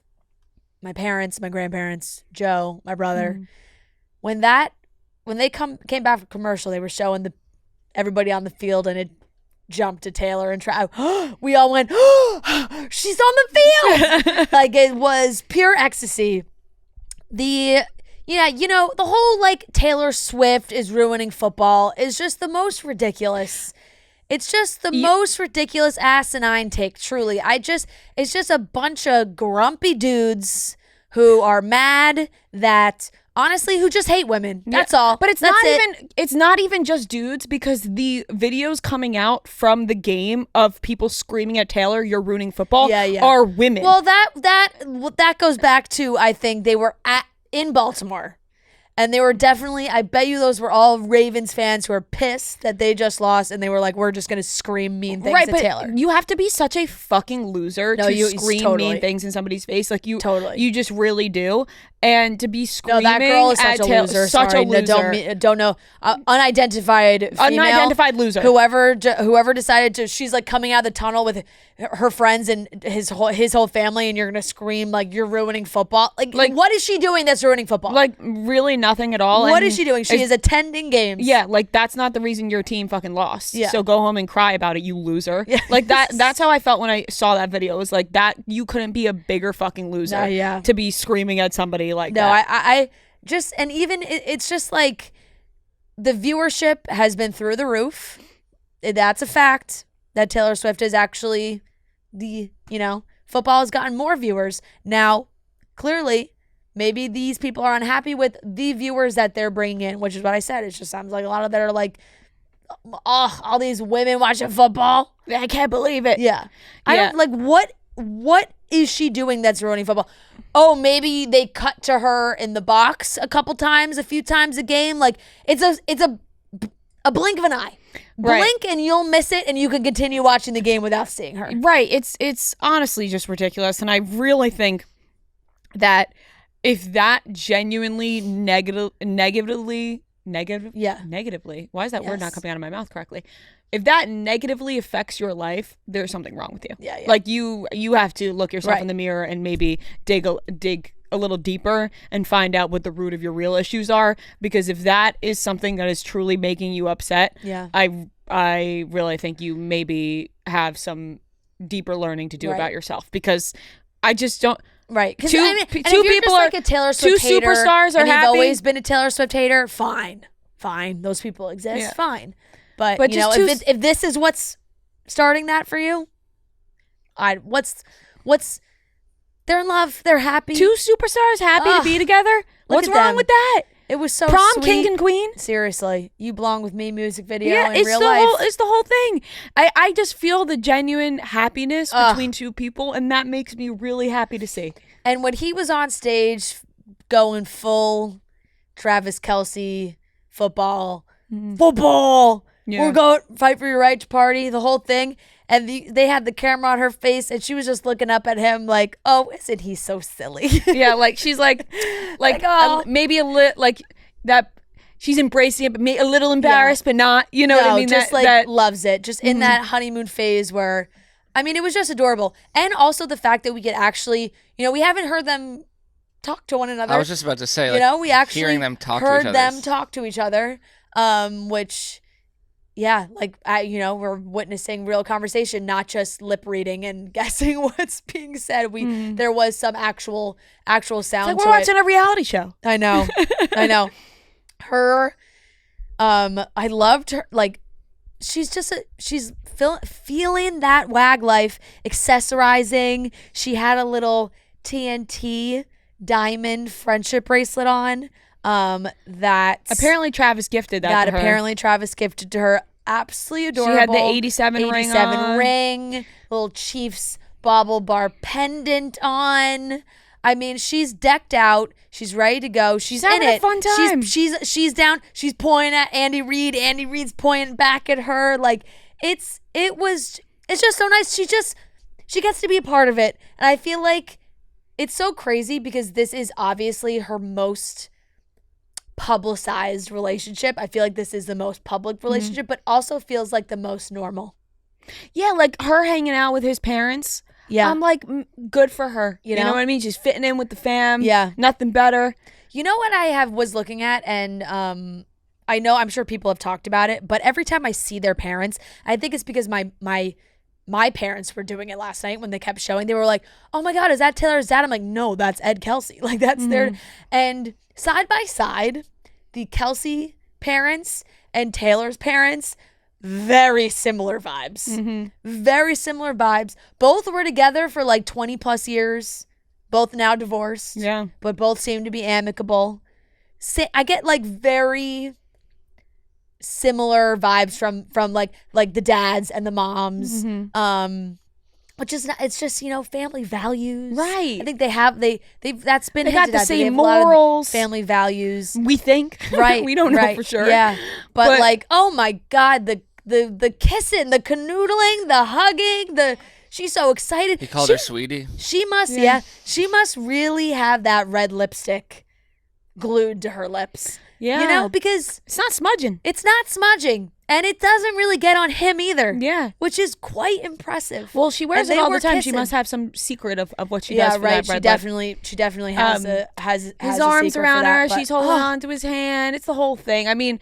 my parents, my grandparents, Joe, my brother. When they came back from commercial, they were showing everybody on the field, and it jumped to Taylor and we all went, she's on the field. It was pure ecstasy. The whole Taylor Swift is ruining football is just the most ridiculous. It's just the most ridiculous asinine take, truly. It's just a bunch of grumpy dudes who are mad that honestly who just hate women. That's all. But it's not even just dudes, because the videos coming out from the game of people screaming at Taylor, "You're ruining football," are women. Well, that goes back to, I think they were in Baltimore. And they were definitely, I bet you those were all Ravens fans who are pissed that they just lost, and they were we're just going to scream mean things at Taylor. You have to be such a fucking loser to scream mean things in somebody's face. You just really do. And to be screaming that girl is at such a Taylor, loser. Such Sorry, a loser. don't know. Unidentified female. Unidentified loser. Whoever decided to, she's coming out of the tunnel with her friends and his whole family, and you're going to scream you're ruining football. What is she doing that's ruining football? Really nothing at all. What is she doing? She is attending games. Yeah, that's not the reason your team fucking lost. Yeah. So go home and cry about it, you loser. Yeah. That's how I felt when I saw that video. It was that you couldn't be a bigger fucking loser to be screaming at somebody that. No, I just, and even it's just the viewership has been through the roof. That's a fact that Taylor Swift is actually the, football has gotten more viewers. Now, clearly, maybe these people are unhappy with the viewers that they're bringing in, which is what I said. It just sounds like a lot of that are like, oh, all these women watching football. I can't believe it. Yeah. I don't like what is she doing that's ruining football? Oh, maybe they cut to her in the box a few times a game. Like it's a blink of an eye. Right. Blink and you'll miss it and you can continue watching the game without seeing her. Right. It's honestly just ridiculous. And I really think that if that genuinely negatively, why is that word not coming out of my mouth correctly? If that negatively affects your life, there's something wrong with you. Yeah. Like you have to look yourself in the mirror and maybe dig a little deeper and find out what the root of your real issues are. Because if that is something that is truly making you upset, I really think you maybe have some deeper learning to do about yourself. Because I just don't. Right. Two people are like a Taylor Swift two hater, superstars are and happy. You've always been a Taylor Swift hater. Fine. Those people exist. Fine. But you know, if this is what's starting that for you, what's they're in love. They're happy. Two superstars happy to be together. What's wrong with that? It was so prom sweet. king and queen. Seriously, You Belong With Me music video in it's real the life. It's the whole thing. I just feel the genuine happiness between two people, and that makes me really happy to see. And when he was on stage going full Travis Kelce football, we're going fight for your right to party, the whole thing. And they had the camera on her face, and she was just looking up at him like, "Oh, isn't he so silly?" Yeah, like she's like maybe a lit like that. She's embracing it, but a little embarrassed, but not. You know what I mean? Just that loves it. Just in that honeymoon phase where, I mean, it was just adorable. And also the fact that we could actually, we haven't heard them talk to one another. I was just about to say, we actually hearing them talk heard to each other. them talk to each other, which. Yeah, we're witnessing real conversation, not just lip reading and guessing what's being said. There was some actual sound. It's like to we're watching a reality show. I know. Her, I loved her. Like, she's feeling that wag life, accessorizing. She had a little TNT diamond friendship bracelet on. That apparently Travis gifted that to her. Apparently Travis gifted to her. Absolutely adorable. She had the 87 ring, little Chiefs bobble bar pendant on. I mean, she's decked out. She's ready to go. She's in having it. A fun time. She's down. She's pointing at Andy Reid. Andy Reid's pointing back at her. Like it's just so nice. She gets to be a part of it, and I feel like it's so crazy because this is obviously her most publicized relationship. I feel like this is the most public relationship, but also feels like the most normal. Yeah, like her hanging out with his parents. Yeah. I'm like, good for her. You know what I mean? She's fitting in with the fam. Yeah. Nothing better. You know what I was looking at, and I'm sure people have talked about it, but every time I see their parents, I think it's because my parents were doing it last night when they kept showing. They were like, "Oh my God, is that Taylor's dad?" I'm like, "No, that's Ed Kelce." Like that's their, and side by side, the Kelce parents and Taylor's parents, very similar vibes. Very similar vibes. Both were together for like 20 plus years. Both now divorced. Yeah. But both seem to be amicable. I get like very similar vibes from like the dads and the moms. Which is not, it's just, family values. Right. I think they've that's been they got the at. same They have a lot of morals. family values. We think. Right. We don't know for sure. Yeah. But like, oh my God, the kissing, the canoodling, the hugging, she's so excited. He called her sweetie. She must, she must really have that red lipstick glued to her lips. Yeah. Because it's not smudging. It's not smudging. And it doesn't really get on him either. Yeah. Which is quite impressive. Well, she wears it all the time. Kissing. She must have some secret of what she does for right. that red She definitely has his arms around her. She's holding on to his hand. It's the whole thing. I mean,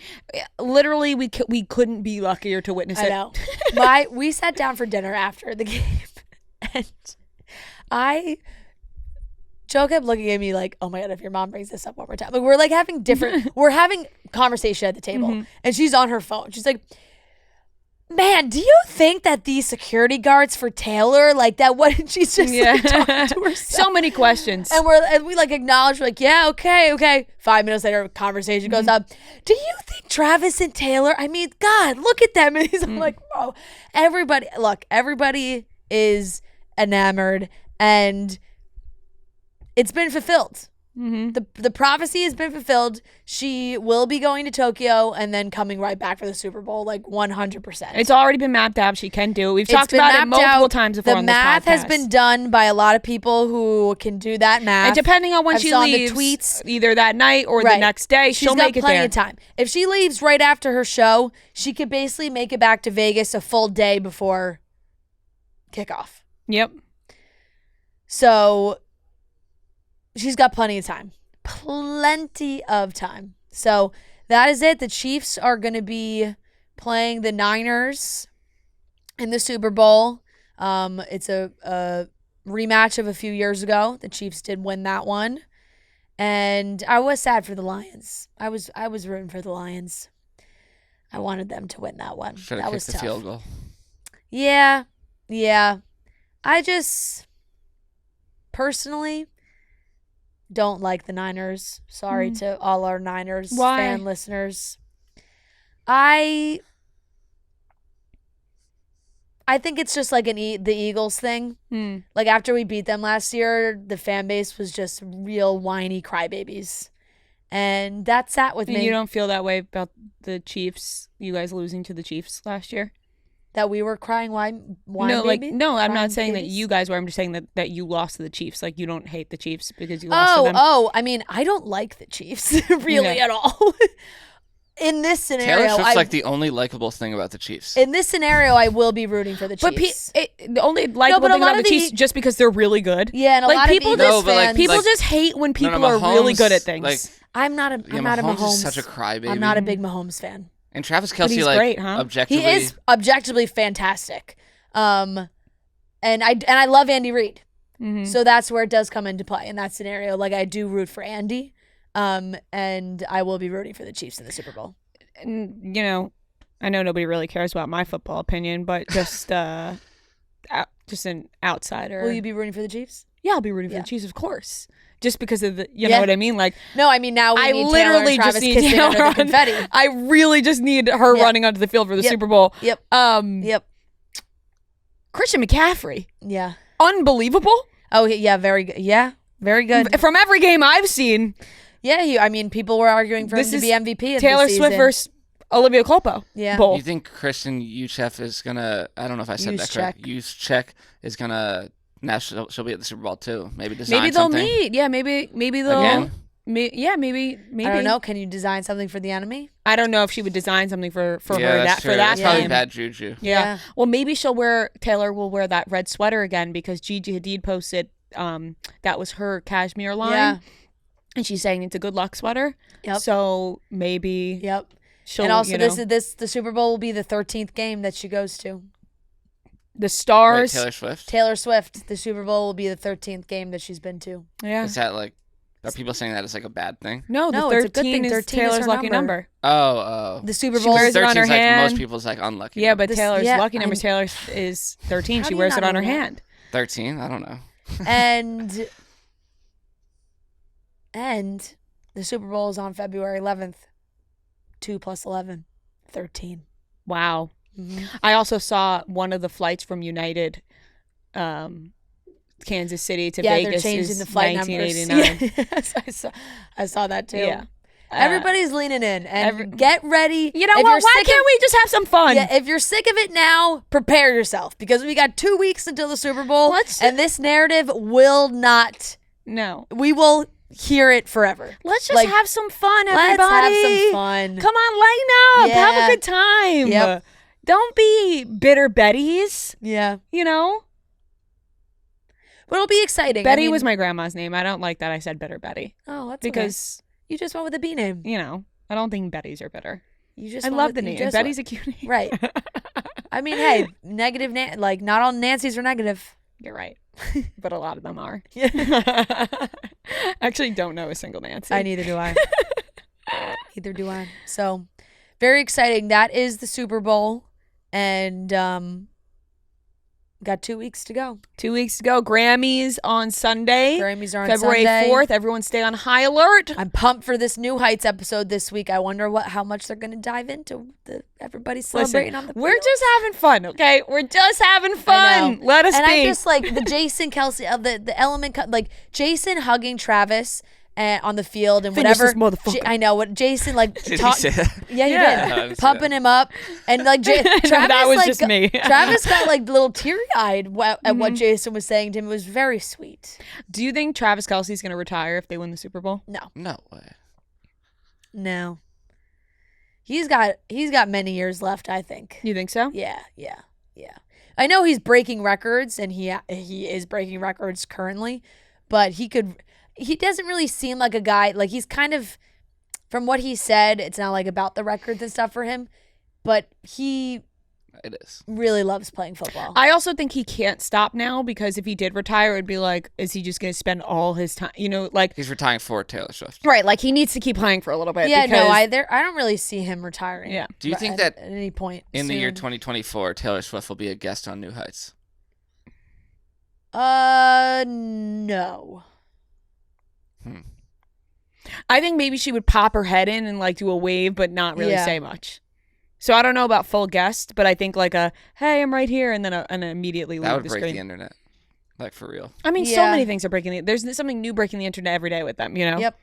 literally, we couldn't be luckier to witness it. I know. We sat down for dinner after the game, and Joe kept looking at me like, "Oh my God, if your mom brings this up one more time." Like we're like having we're having conversation at the table, and she's on her phone. She's like, Man, do you think that these security guards for Taylor, like that, what did she just like, talk to herself? So many questions. And we like acknowledge, we're like, yeah, okay. 5 minutes later, conversation goes up. Do you think Travis and Taylor, I mean, God, look at them. And I'm like, bro, everybody is enamored and it's been fulfilled. The prophecy has been fulfilled. She will be going to Tokyo and then coming right back for the Super Bowl, like 100%. It's already been mapped out. She can do it. We've talked about it multiple times before on this podcast. The math has been done by a lot of people who can do that math. And depending on when she leaves, the tweets, either that night or the next day, she'll make it there. She's got plenty of time. If she leaves right after her show, she could basically make it back to Vegas a full day before kickoff. Yep. So she's got plenty of time. Plenty of time. So that is it. The Chiefs are going to be playing the Niners in the Super Bowl. It's a rematch of a few years ago. The Chiefs did win that one. And I was sad for the Lions. I was rooting for the Lions. I wanted them to win that one. Should That have was kicked the tough. field goal. Yeah. I just personally don't like the Niners. Sorry to all our Niners fan listeners. I think it's just like the Eagles thing. Like after we beat them last year, the fan base was just real whiny crybabies. And that sat with me. You don't feel that way about the Chiefs, you guys losing to the Chiefs last year? That we were crying wine babies? No, I'm not saying that you guys were. I'm just saying that you lost to the Chiefs. Like, you don't hate the Chiefs because you lost to them. I mean, I don't like the Chiefs really at all. In this scenario, Taylor Swift's like the only likable thing about the Chiefs. In this scenario, I will be rooting for the Chiefs. But the only likable thing about the Chiefs just because they're really good. Yeah, and a lot of Eagles fans. People just hate when people are really good at things. Like, I'm not a Mahomes. Is such a crybaby. I'm not a big Mahomes fan. And Travis Kelce, like, great, huh? objectively, he is objectively fantastic. And I love Andy Reid. So that's where it does come into play in that scenario. Like, I do root for Andy. And I will be rooting for the Chiefs in the Super Bowl. And, I know nobody really cares about my football opinion, but just an outsider. Will you be rooting for the Chiefs? Yeah, I'll be rooting for the Chiefs, of course. Just because of the, you know what I mean? Like, no, I mean, now we need literally Taylor and Travis just need kissing under the confetti. I really just need her running onto the field for the Super Bowl. Yep. Christian McCaffrey. Yeah. Unbelievable. Oh, yeah, very good. Yeah, very good. From every game I've seen. Yeah, people were arguing for him to be MVP of Taylor this Swift season. versus Olivia Culpo. Yeah. Bowl. You think Kristen Juszczyk is gonna? I don't know if I said that correct. Juszczyk is gonna. Now she'll be at the Super Bowl too. Maybe design maybe they'll something. meet. Yeah, maybe they'll. Again? Maybe. I don't know. Can you design something for the enemy? I don't know if she would design something for her for That's that probably game. bad juju. Yeah. Well, maybe Taylor will wear that red sweater again because Gigi Hadid posted that was her cashmere line. Yeah. And she's saying it's a good luck sweater. Yep. So maybe. Yep. She'll, and also, the Super Bowl will be the 13th game that she goes to. The Stars. Wait, Taylor Swift? Taylor Swift. The Super Bowl will be the 13th game that she's been to. Yeah. Is that like, are people saying that it's like a bad thing? No, the 13 it's a good thing. is 13 Taylor's her lucky number. Oh. The Super She Bowl wears it on her like hand. most people's like unlucky. Yeah, but Taylor's lucky number. and- Taylor is 13. How She do you wears not it on know her that? hand. 13? I don't know. And the Super Bowl is on February 11th. 2 plus 11. 13. Wow. I also saw one of the flights from United, Kansas City to Vegas. They're changing is the flight 1989. numbers. Yes, I saw that too. Yeah. Everybody's leaning in and get ready. You know what? Why can't we just have some fun? Yeah, if you're sick of it now, prepare yourself because we got 2 weeks until the Super Bowl, and this narrative will not. No, we will hear it forever. Let's just have some fun, everybody. Let's have some fun. Come on, lighten up. Yeah. Have a good time. Yep. Don't be bitter Bettys. Yeah. But it'll be exciting. Betty was my grandma's name. I don't like that I said bitter Betty. Oh, that's because you just went with a B name. I don't think Bettys are bitter. I love the name. Betty's a cute name. Right. I mean, hey, negative, not all Nancy's are negative. You're right. But a lot of them are. Yeah. Actually don't know a single Nancy. Neither do I. Neither do I. So, very exciting. That is the Super Bowl. And got 2 weeks to go. 2 weeks to go. Grammys on Sunday. Grammys are on February Sunday. 4th. Everyone stay on high alert. I'm pumped for this New Heights episode this week. I wonder how much they're going to dive into. Everybody's celebrating on the We're field. just having fun, okay? We're just having fun. Let us and be. I just like the Jason Kelce, the element, like Jason hugging Travis on the field and Finish whatever. this motherfucker. I know what Jason like. Did he say that? Yeah, he Yeah. did. Pumping him up and like Travis. That was like, just me. Travis got like a little teary eyed at what Jason was saying to him. It was very sweet. Do you think Travis Kelce's going to retire if they win the Super Bowl? No way. No. He's got many years left, I think. You think so? Yeah. I know he's breaking records, and he is breaking records currently, but he doesn't really seem like a guy, like he's kind of, from what he said, it's not like about the records and stuff for him, but It is. really loves playing football. I also think he can't stop now because if he did retire, it'd be like, is he just going to spend all his time, like. He's retiring for Taylor Swift. Right, like he needs to keep playing for a little bit. Yeah, because, no, I don't really see him retiring. Yeah. Do you think that at any point in the soon. year 2024, Taylor Swift will be a guest on New Heights? No. I think maybe she would pop her head in and like do a wave, but not really say much. So I don't know about full guest, but I think like hey, I'm right here, and then immediately leave That would the break screen. the internet, like for real. I mean, so Yeah. many things are breaking. There's something new breaking the internet every day with them. Yep.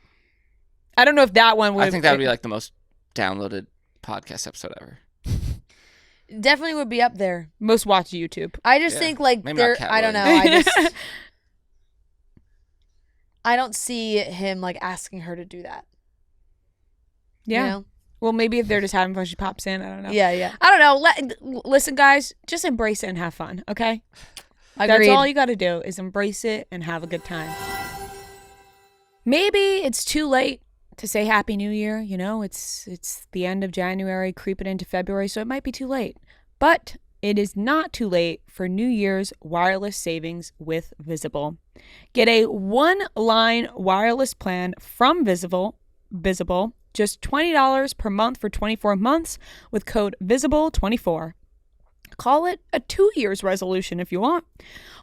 I don't know if that one would. I think that would be like the most downloaded podcast episode ever. Definitely would be up there. most watched YouTube. I just Yeah. think like Maybe there. not Cat I don't know. Williams. I don't see him like asking her to do that. Yeah. You know? Well, maybe if they're just having fun, she pops in. I don't know. Yeah. I don't know. Listen, guys, just embrace it and have fun. Okay. Agreed. That's all you got to do is embrace it and have a good time. Maybe it's too late to say Happy New Year. It's the end of January, creeping into February, so it might be too late. But it is not too late for New Year's wireless savings with Visible. Get a one-line wireless plan from Visible, just $20 per month for 24 months with code VISIBLE24. Call it a 2 years resolution if you want.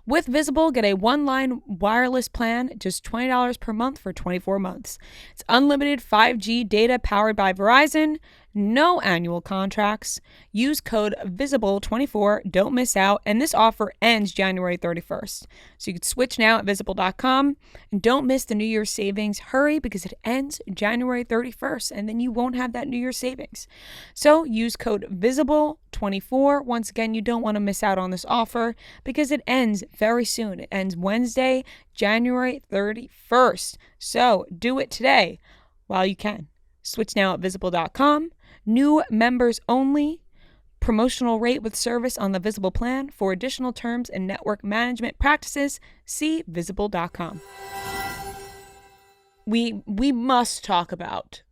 With Visible, get a one-line wireless plan, just $20 per month for 24 months. It's unlimited 5G data powered by Verizon, no annual contracts. Use code VISIBLE24, don't miss out, and this offer ends January 31st. So you can switch now at visible.com, and don't miss the New Year's savings. Hurry, because it ends January 31st, and then you won't have that New Year's savings. So use code VISIBLE24. Once again, you don't want to miss out on this offer because it ends very soon. It ends Wednesday, January 31st. So do it today while you can. Switch now at visible.com. New members only. Promotional rate with service on the Visible plan. For additional terms and network management practices, see visible.com. We must talk about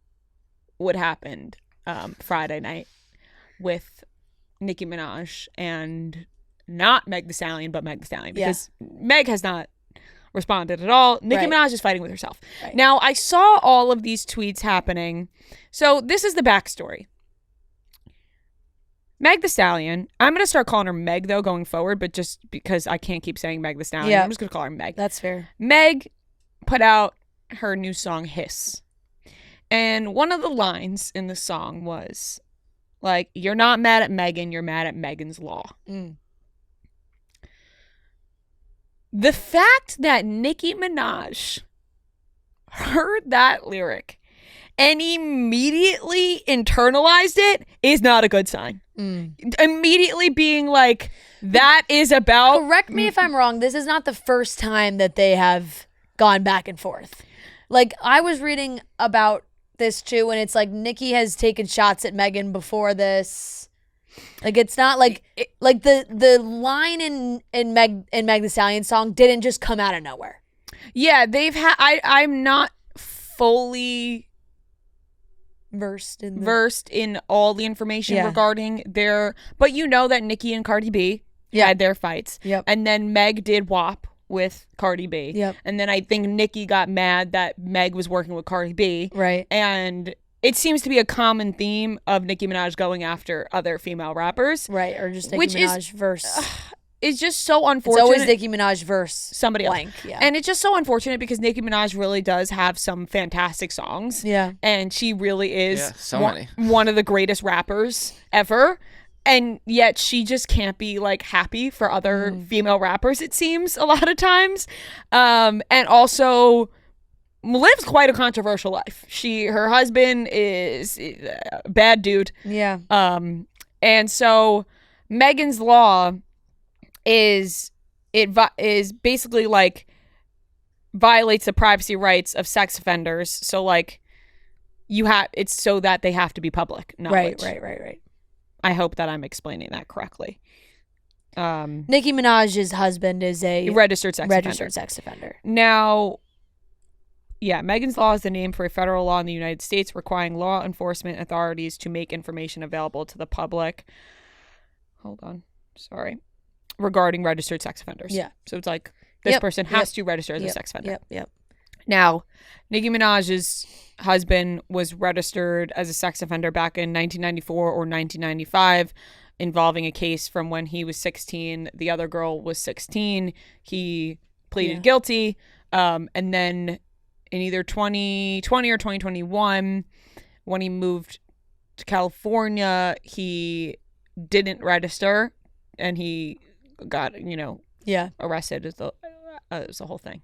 what happened Friday night with Nicki Minaj and not Meg Thee Stallion, but Meg Thee Stallion, because Meg has not responded at all. Nicki Minaj is fighting with herself. Right. Now, I saw all of these tweets happening. So this is the backstory. Meg Thee Stallion, I'm going to start calling her Meg, though, going forward, but just because I can't keep saying Meg Thee Stallion, Yeah. I'm just going to call her Meg. That's fair. Meg put out her new song, Hiss. And one of the lines in the song was, like, you're not mad at Megan, you're mad at Megan's Law. The fact that Nicki Minaj heard that lyric and immediately internalized it is not a good sign. Immediately being like, that is about... Correct me if I'm wrong. This is not the first time that they have gone back and forth. Like, I was reading about this too, and it's like Nicki has taken shots at Megan before this. Like, it's not like the line in Meg Thee Stallion's song didn't just come out of nowhere. Yeah, they've had... I'm not fully Versed in all the information regarding their... But you know that Nicki and Cardi B had their fights. Yep. And then Meg did WAP with Cardi B. Yep. And then I think Nicki got mad that Meg was working with Cardi B. Right. And it seems to be a common theme of Nicki Minaj going after other female rappers. Right, or just Nicki Minaj verse. It's just so unfortunate. It's always Nicki Minaj verse somebody blank, else. Yeah. And it's just so unfortunate because Nicki Minaj really does have some fantastic songs. Yeah. And she really is many. One of the greatest rappers ever. And yet she just can't be like happy for other female rappers, it seems, a lot of times. And also lives quite a controversial life. Her husband is a bad dude. Yeah. And so Megan's Law is basically like violates the privacy rights of sex offenders. So like it's so that they have to be public knowledge. Right. I hope that I'm explaining that correctly. Nicki Minaj's husband is a registered sex offender. Now, yeah, Megan's Law is the name for a federal law in the United States requiring law enforcement authorities to make information available to the public. Hold on. Sorry. Regarding registered sex offenders. Yeah. So it's like this person has to register as a sex offender. Yep. Now, Nicki Minaj's husband was registered as a sex offender back in 1994 or 1995, involving a case from when he was 16. The other girl was 16. He pleaded guilty. And then in either 2020 or 2021, when he moved to California, he didn't register and he got, arrested as the whole thing.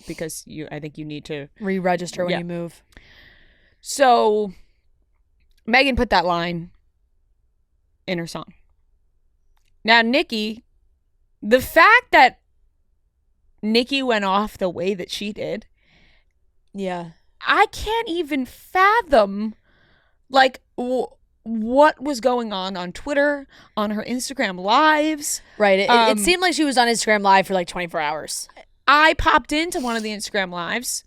Because I think you need to re-register when you move. So Megan put that line in her song. Now, Nicki, the fact that Nicki went off the way that she did, I can't even fathom like what was going on Twitter, on her Instagram lives. Right. It seemed like she was on Instagram Live for like 24 hours. I popped into one of the Instagram Lives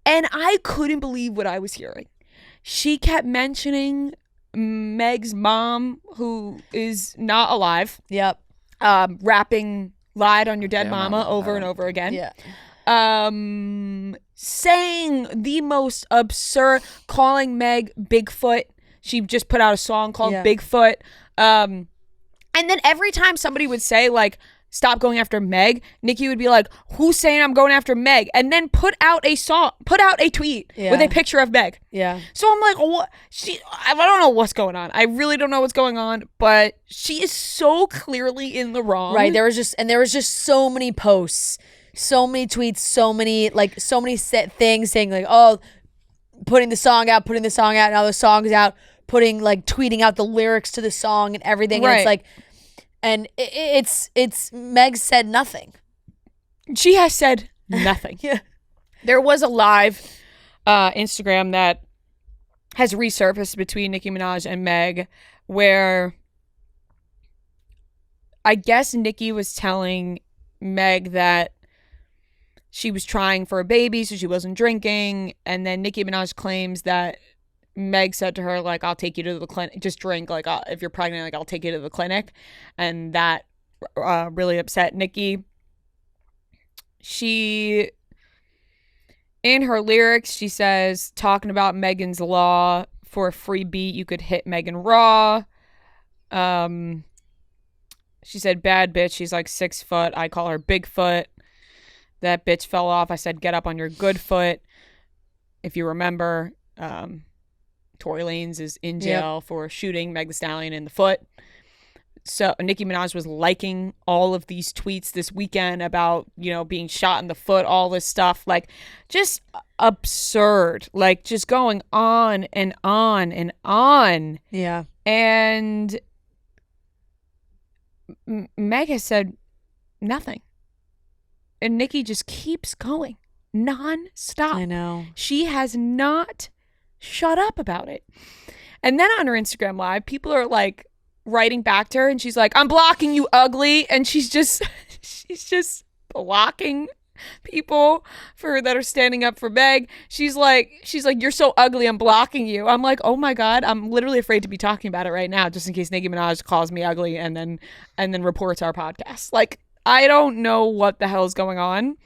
and I couldn't believe what I was hearing. She kept mentioning Meg's mom, who is not alive. Yep. Rapping "Lied on Your Dead Mama" over and over again. Yeah. Saying the most absurd, calling Meg Bigfoot. She just put out a song called Bigfoot. And then every time somebody would say like, stop going after Meg, Nicki would be like, who's saying I'm going after Meg? And then put out a tweet with a picture of Meg. Yeah. So I'm like, what? I don't know what's going on. I really don't know what's going on, but she is so clearly in the wrong. Right. There was just so many posts, so many tweets, so many set things saying like, oh, putting the song out, now the song's out, tweeting out the lyrics to the song and everything. Right. And it's like, and it's Meg said nothing. She has said nothing. Yeah. There was a live Instagram that has resurfaced between Nicki Minaj and Meg where I guess Nicki was telling Meg that she was trying for a baby, so she wasn't drinking. And then Nicki Minaj claims that Meg said to her, like, I'll take you to the clinic, just drink, like, if you're pregnant, like, I'll take you to the clinic. And that really upset Nicki. She, in her lyrics, she says, talking about Megan's Law, for a free beat, you could hit Megan raw. She said, bad bitch, she's like 6 foot, I call her Bigfoot. That bitch fell off, I said, get up on your good foot. If you remember, Tory Lanez is in jail for shooting Megan Thee Stallion in the foot. So Nicki Minaj was liking all of these tweets this weekend about, being shot in the foot, all this stuff, like just absurd, like just going on and on and on. Yeah. And Meg has said nothing. And Nicki just keeps going non-stop. I know. She has not shut up about it. And then on her Instagram Live, people are like writing back to her and she's like, I'm blocking you, ugly. And she's just blocking people that are standing up for Meg. She's like, you're so ugly, I'm blocking you. I'm like, oh my God, I'm literally afraid to be talking about it right now, just in case Nicki Minaj calls me ugly and then reports our podcast. Like, I don't know what the hell is going on,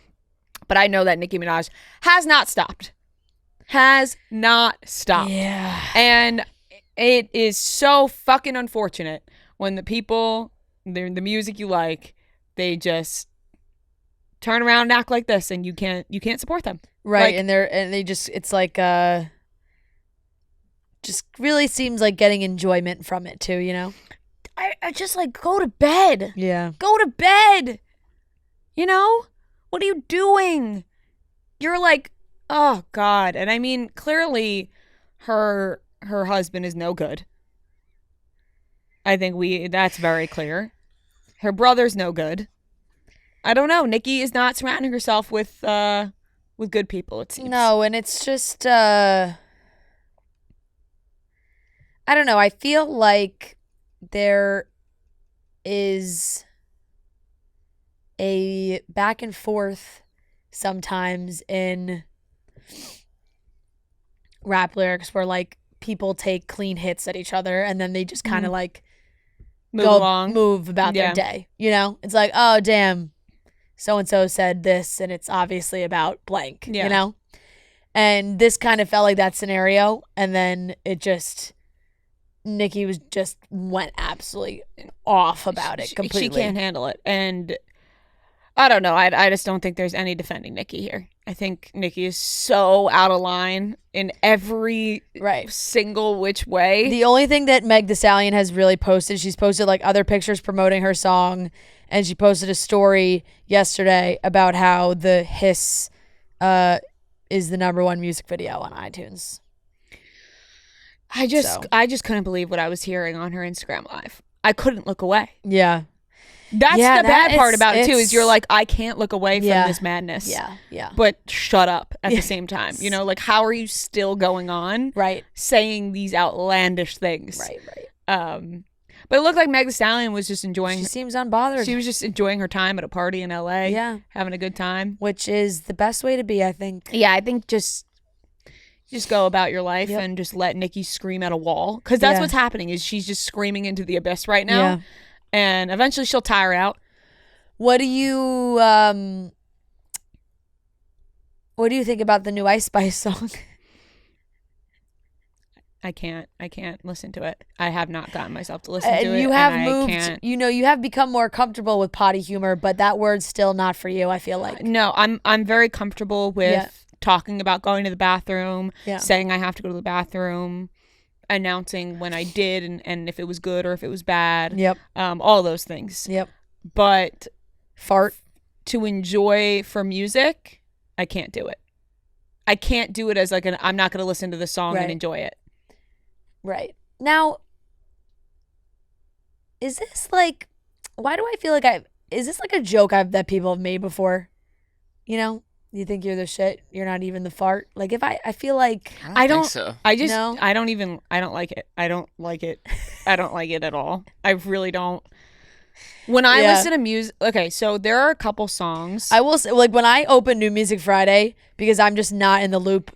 but I know that Nicki Minaj has not stopped. has not stopped. Yeah. And it is so fucking unfortunate when the people, the music you like, they just turn around and act like this, and you can't support them. Right. Like, and they just, it's like just really seems like getting enjoyment from it too, you know? I just like, go to bed. Yeah. Go to bed. You know? What are you doing? You're like, oh God. And I mean, clearly her husband is no good. I think that's very clear. Her brother's no good. I don't know. Nicki is not surrounding herself with good people, it seems. No, and it's just I don't know. I feel like there is a back and forth sometimes in rap lyrics where like people take clean hits at each other and then they just kind of like move about their day. You know, it's like, oh damn, so and so said this and it's obviously about blank. You know, and this kind of felt like that scenario, and then it just. Nicki went absolutely off about it completely. She can't handle it. And I don't know. I just don't think there's any defending Nicki here. I think Nicki is so out of line in every single which way. The only thing that Meg Thee Stallion has really posted, she's posted like other pictures promoting her song, and she posted a story yesterday about how the Hiss is the #1 music video on iTunes. I just couldn't believe what I was hearing on her Instagram Live. I couldn't look away. Yeah. That's the bad part about it too, is you're like, I can't look away from this madness. Yeah. But shut up at the same time. You know, like, how are you still going on? Right. Saying these outlandish things. Right. But it looked like Meg Thee Stallion was just enjoying. She seems unbothered. She was just enjoying her time at a party in LA. Yeah. Having a good time. Which is the best way to be, I think. Yeah, I think just go about your life and just let Nicki scream at a wall. Because that's what's happening, is she's just screaming into the abyss right now. Yeah. And eventually she'll tire out. What do you think about the new Ice Spice song? I can't listen to it. I have not gotten myself to listen to it. You have moved, you have become more comfortable with potty humor, but that word's still not for you, I feel like. No, I'm very comfortable with talking about going to the bathroom, saying I have to go to the bathroom, announcing when I did and if it was good or if it was bad. Yep. All those things. Yep. But fart to enjoy for music, I can't do it. I can't do it as like I'm not going to listen to the song and enjoy it. Right. Now, is this like, why do I feel like is this like a joke that people have made before? You know? You think you're the shit. You're not even the fart. Like, if I feel like I don't think so. I just I don't like it. I don't like it. I don't like it at all. I really don't. When I listen to music, okay, so there are a couple songs. I will say, like, when I open New Music Friday, because I'm just not in the loop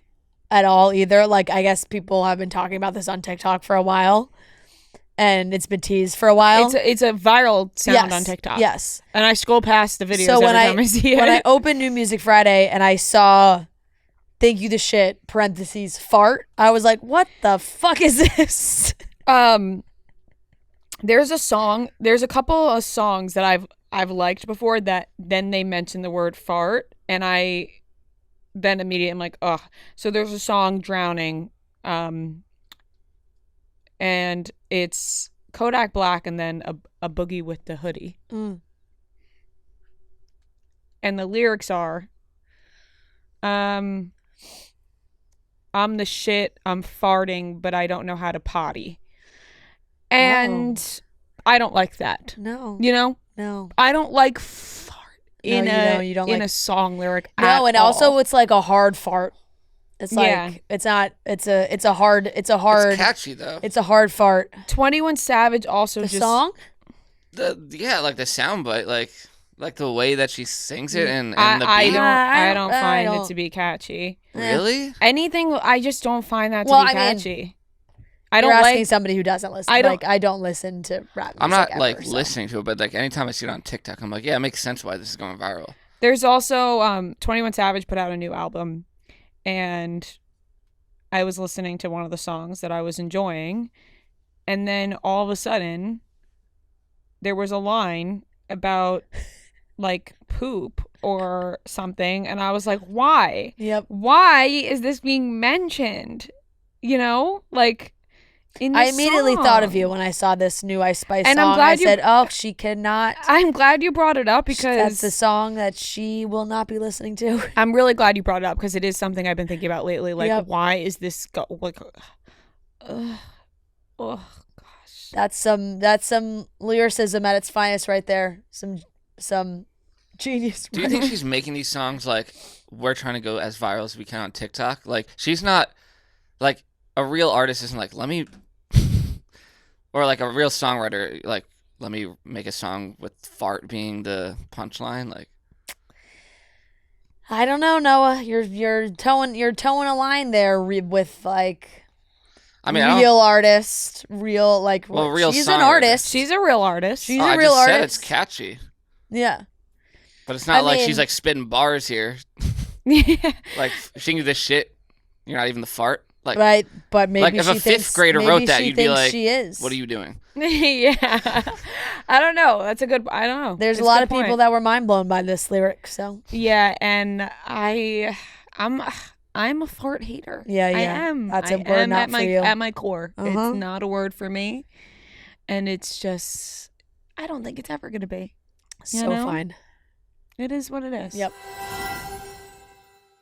at all either. Like, I guess people have been talking about this on TikTok for a while. And it's been teased for a while. It's a viral sound on TikTok. Yes. And I scroll past the videos every time I see it. When I opened New Music Friday and I saw "Thank You the Shit" parentheses fart, I was like, what the fuck is this? There's a couple of songs that I've liked before that then they mention the word fart, and I then immediately am like, ugh. So there's a song, "Drowning," and it's Kodak Black and then a boogie with the hoodie. And the lyrics are, I'm the shit, I'm farting, but I don't know how to potty. And I don't like that. No. You know? No. I don't like fart in a song lyric. No, and all. Also it's like a hard fart. It's like it's a hard It's catchy though. It's a hard fart. 21 Savage also the just song? Like the sound bite, like the way that she sings it and the I beat. don't find it to be catchy. Really? Anything, I just don't find that to be catchy. You're asking somebody who doesn't listen. I don't listen to rap music. I'm not ever, listening to it, but like anytime I see it on TikTok, I'm like, yeah, it makes sense why this is going viral. There's also 21 Savage put out a new album, and I was listening to one of the songs that I was enjoying, and then all of a sudden there was a line about like poop or something, and I was like, why? Yep. Why is this being mentioned? You know, like in I immediately thought of you when I saw this new Ice Spice and song. I'm glad I said, "Oh, she cannot." I'm glad you brought it up because that's the song that she will not be listening to. I'm really glad you brought it up because it is something I've been thinking about lately. Like, why is this like? Oh gosh. That's some lyricism at its finest right there. Some genius. Do you think she's making these songs like we're trying to go as viral as we can on TikTok? Like she's not like a real artist isn't like let me or like a real songwriter like let me make a song with fart being the punchline. Like I don't know, Noah. You're towing a line there with like. I mean, real artist, real like. Well, real she's songwriter. An artist. She's a real artist. She's a real I just artist. said it's catchy. Yeah. But it's not she's like spitting bars here. Like singing this shit. You're not even the fart. Like right, but maybe like if a fifth grader wrote that, you'd be like, she is. "What are you doing?" Yeah, I don't know. That's a good. I don't know. There's a lot of people that were mind blown by this lyric. So yeah, and I'm a fart hater. Yeah. I am. That's a word not for you. At my core, it's not a word for me, and it's just I don't think it's ever gonna be. So fine. It is what it is. Yep.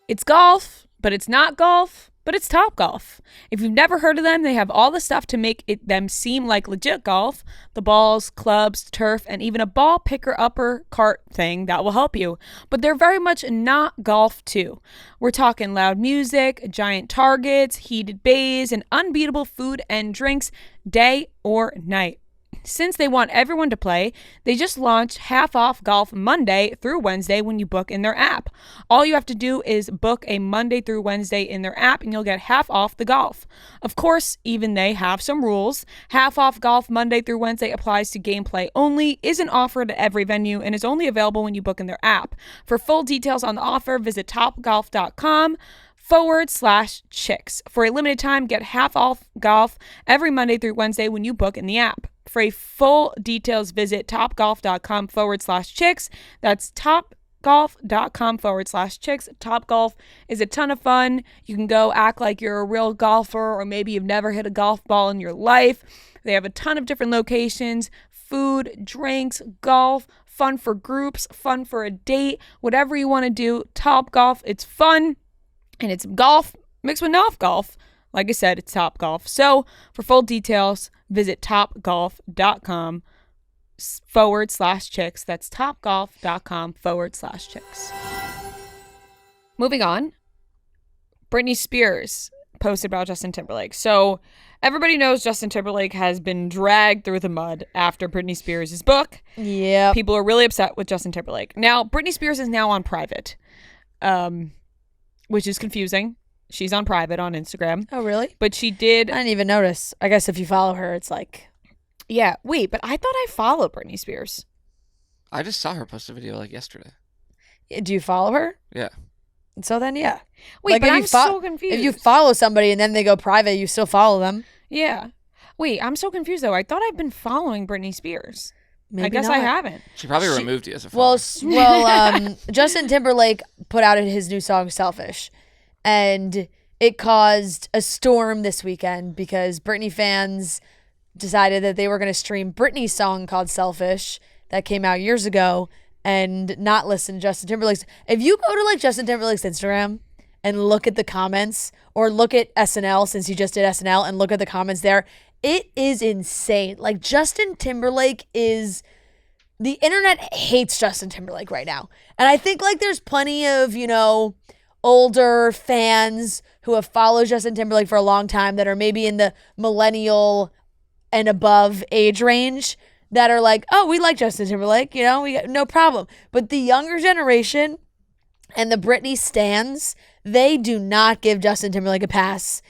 It's golf, but it's not golf. But it's Topgolf. If you've never heard of them, they have all the stuff to make them seem like legit golf. The balls, clubs, turf, and even a ball picker upper cart thing that will help you. But they're very much not golf too. We're talking loud music, giant targets, heated bays, and unbeatable food and drinks day or night. Since they want everyone to play, they just launched half off golf Monday through Wednesday when you book in their app. All you have to do is book a Monday through Wednesday in their app and you'll get half off the golf. Of course, even they have some rules. Half off golf Monday through Wednesday applies to gameplay only, isn't offered at every venue, and is only available when you book in their app. For full details on the offer, visit topgolf.com/chicks. For a limited time, get half off golf every Monday through Wednesday when you book in the app. For a full details, visit topgolf.com/chicks. That's topgolf.com/chicks. Topgolf is a ton of fun. You can go act like you're a real golfer, or maybe you've never hit a golf ball in your life. They have a ton of different locations, food, drinks, golf, fun for groups, fun for a date, whatever you want to do. Topgolf, it's fun, and it's golf mixed with not golf. Like I said, it's Topgolf. So for full details, visit topgolf.com/chicks. That's topgolf.com/chicks. Moving on. Britney Spears posted about Justin Timberlake. So everybody knows Justin Timberlake has been dragged through the mud after Britney Spears' book. Yeah. People are really upset with Justin Timberlake. Now, Britney Spears is now on private, which is confusing. She's on private on Instagram. Oh, really? But she did. I didn't even notice. I guess if you follow her, it's like. Yeah. Wait, but I thought I followed Britney Spears. I just saw her post a video like yesterday. Do you follow her? Yeah. So then, yeah. Wait, like, but I'm so confused. If you follow somebody and then they go private, you still follow them. Yeah. Wait, I'm so confused though. I thought I'd been following Britney Spears. Maybe I guess not. I haven't. She probably removed you as a follower. Well, Justin Timberlake put out his new song, Selfish. And it caused a storm this weekend because Britney fans decided that they were going to stream Britney's song called Selfish that came out years ago and not listen to Justin Timberlake's. If you go to like Justin Timberlake's Instagram and look at the comments, or look at SNL since he just did SNL and look at the comments there, it is insane. Like Justin Timberlake is... The internet hates Justin Timberlake right now. And I think like there's plenty of, older fans who have followed Justin Timberlake for a long time that are maybe in the millennial and above age range that are like, oh, we like Justin Timberlake, we got no problem. But the younger generation and the Britney stans, they do not give Justin Timberlake a pass.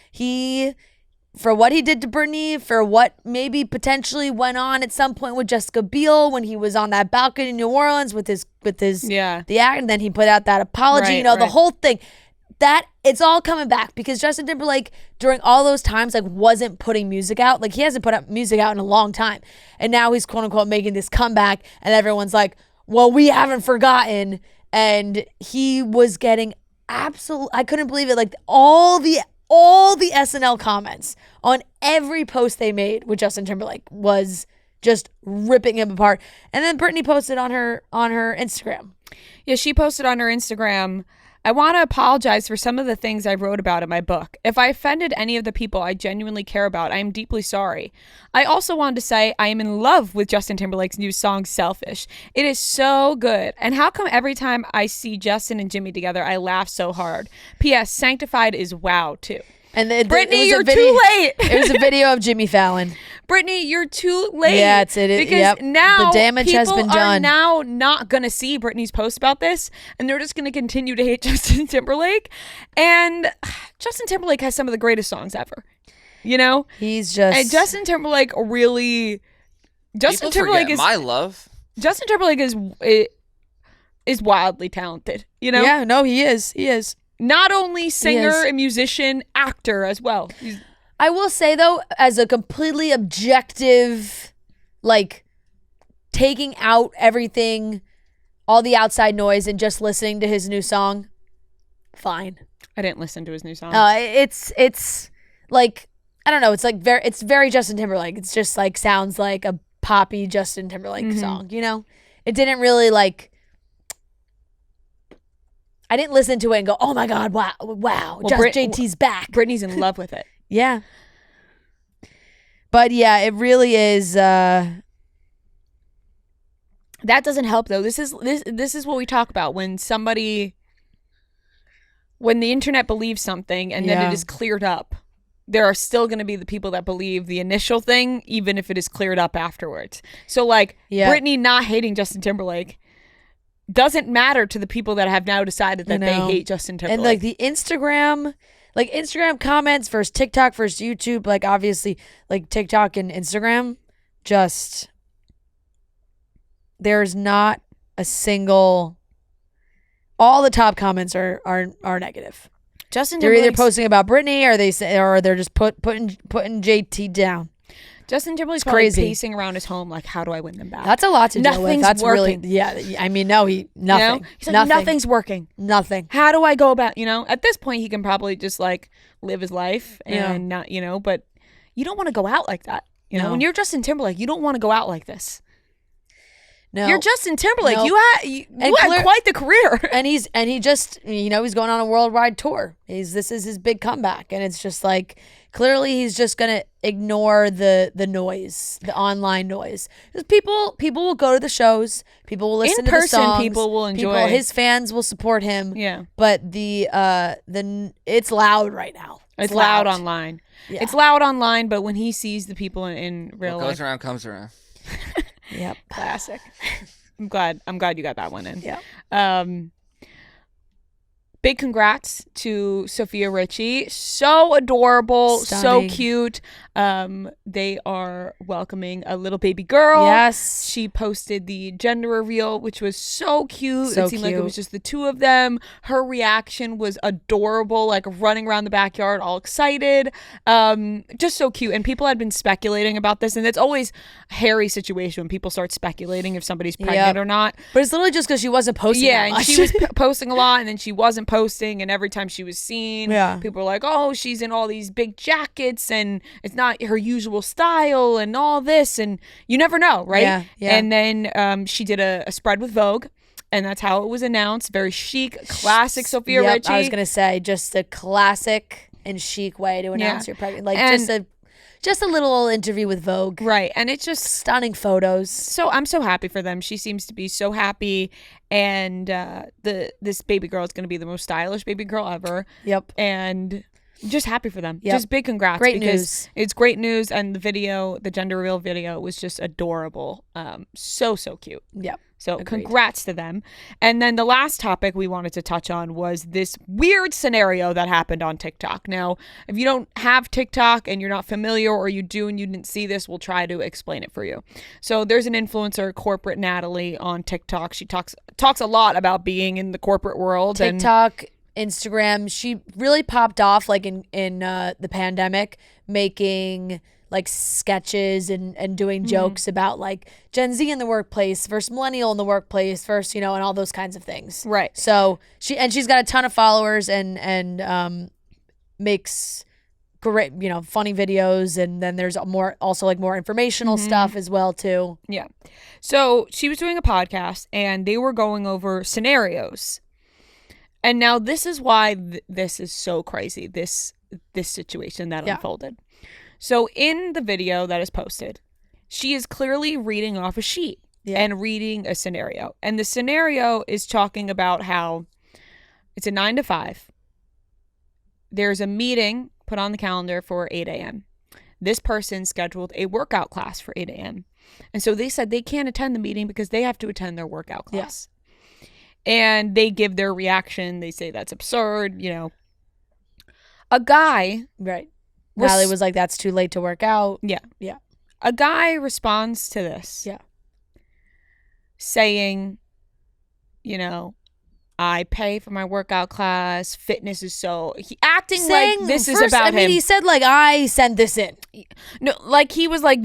For what he did to Britney, for what maybe potentially went on at some point with Jessica Biel when he was on that balcony in New Orleans with his the act, and then he put out that apology, right. The whole thing. that it's all coming back because Justin Timberlake during all those times like wasn't putting music out. Like he hasn't put up music out in a long time. And now he's quote unquote making this comeback and everyone's like, well, we haven't forgotten. And he was getting I couldn't believe it. Like all the SNL comments on every post they made with Justin Timberlake was just ripping him apart. And then Britney posted on her Instagram. Yeah, she posted on her Instagram, I want to apologize for some of the things I wrote about in my book. If I offended any of the people I genuinely care about, I am deeply sorry. I also wanted to say I am in love with Justin Timberlake's new song, Selfish. It is so good. And how come every time I see Justin and Jimmy together, I laugh so hard? P.S. Sanctified is wow, too. And Britney, you're too late. It was a video of Jimmy Fallon. Britney, you're too late. Yeah, it is. Because now the damage has been done. People are now not going to see Britney's post about this, and they're just going to continue to hate Justin Timberlake. And Justin Timberlake has some of the greatest songs ever. You know? He's just... And Justin Timberlake really... Justin Timberlake is... My love. Justin Timberlake is wildly talented, you know? Yeah, no, he is. He is. Not only singer and musician, actor as well. I will say, though, as a completely objective, like, taking out everything, all the outside noise, and just listening to his new song, fine. I didn't listen to his new song. It's like, I don't know, it's very Justin Timberlake. It's just, like, sounds like a poppy Justin Timberlake song, you know? It didn't really, like... I didn't listen to it and go, oh my God, wow, well, JT's back. Britney's in love with it. Yeah. But yeah, it really is. That doesn't help though. This is what we talk about when the internet believes something and then it is cleared up. There are still going to be the people that believe the initial thing, even if it is cleared up afterwards. So like Britney not hating Justin Timberlake doesn't matter to the people that have now decided that they hate Justin Timberlake. And like the Instagram comments versus TikTok versus YouTube, like obviously like TikTok and Instagram, just there's not a single. All the top comments are negative. Justin They're either posting about Britney or they're just putting JT down. Justin Timberlake's probably pacing around his home like, how do I win them back? That's a lot to deal with. That's working. Really, yeah. I mean, no, nothing. You know? He's like, nothing's working. Nothing. How do I go about, at this point he can probably just like live his life and not, but you don't want to go out like that. You know, when you're Justin Timberlake, you don't want to go out like this. No. You're Justin Timberlake. No. You had quite the career. And he just, he's going on a worldwide tour. This is his big comeback. And it's just like, clearly he's just going to ignore the noise, the online noise. Because people will go to the shows. People will listen to the songs. People will enjoy. His fans will support him. Yeah. But it's loud right now. It's loud online. Yeah. It's loud online, but when he sees the people in real life. What goes around comes around. Yep. Classic. I'm glad you got that one in. Yeah. Big congrats to Sofia Richie. So adorable. Stunning. So cute. They are welcoming a little baby girl. Yes. She posted the gender reveal, which was so cute. So it seemed like it was just the two of them. Her reaction was adorable, like running around the backyard all excited. Just so cute. And people had been speculating about this, and it's always a hairy situation when people start speculating if somebody's pregnant or not. But it's literally just because she wasn't posting that much. And she was posting a lot, and then she wasn't posting, and every time she was seen, people were like, oh, she's in all these big jackets and it's not her usual style and all this, and you never know, right? Yeah. And then she did a spread with Vogue, and that's how it was announced. Very chic, classic Sofia Richie. I was gonna say just a classic and chic way to announce you're pregnant, like just a little interview with Vogue. Right. And it's just stunning photos. So I'm so happy for them. She seems to be so happy. And this baby girl is going to be the most stylish baby girl ever. Yep. And just happy for them. Yep. Just big congrats. Great because news. It's great news. And the gender reveal video was just adorable. So cute. Yep. So Agreed. Congrats to them. And then the last topic we wanted to touch on was this weird scenario that happened on TikTok. Now, if you don't have TikTok and you're not familiar, or you do and you didn't see this, we'll try to explain it for you. So there's an influencer, corporate Natalie, on TikTok. She talks a lot about being in the corporate world. TikTok, Instagram. She really popped off like in the pandemic, making like sketches and doing jokes about like Gen Z in the workplace versus millennial in the workplace versus, and all those kinds of things. Right. So she's got a ton of followers and makes great, funny videos. And then there's more informational stuff as well too. Yeah. So she was doing a podcast and they were going over scenarios. And now this is why this is so crazy, this situation that unfolded. So in the video that is posted, she is clearly reading off a sheet and reading a scenario. And the scenario is talking about how it's a 9 to 5. There's a meeting put on the calendar for 8 a.m. This person scheduled a workout class for 8 a.m. And so they said they can't attend the meeting because they have to attend their workout class. And they give their reaction. They say that's absurd, A guy... Right. Natalie was like, that's too late to work out. Yeah. Yeah. A guy responds to this. Yeah. Saying, I pay for my workout class. Fitness is acting like this is about him. He said like, I sent this in. No, like he was like,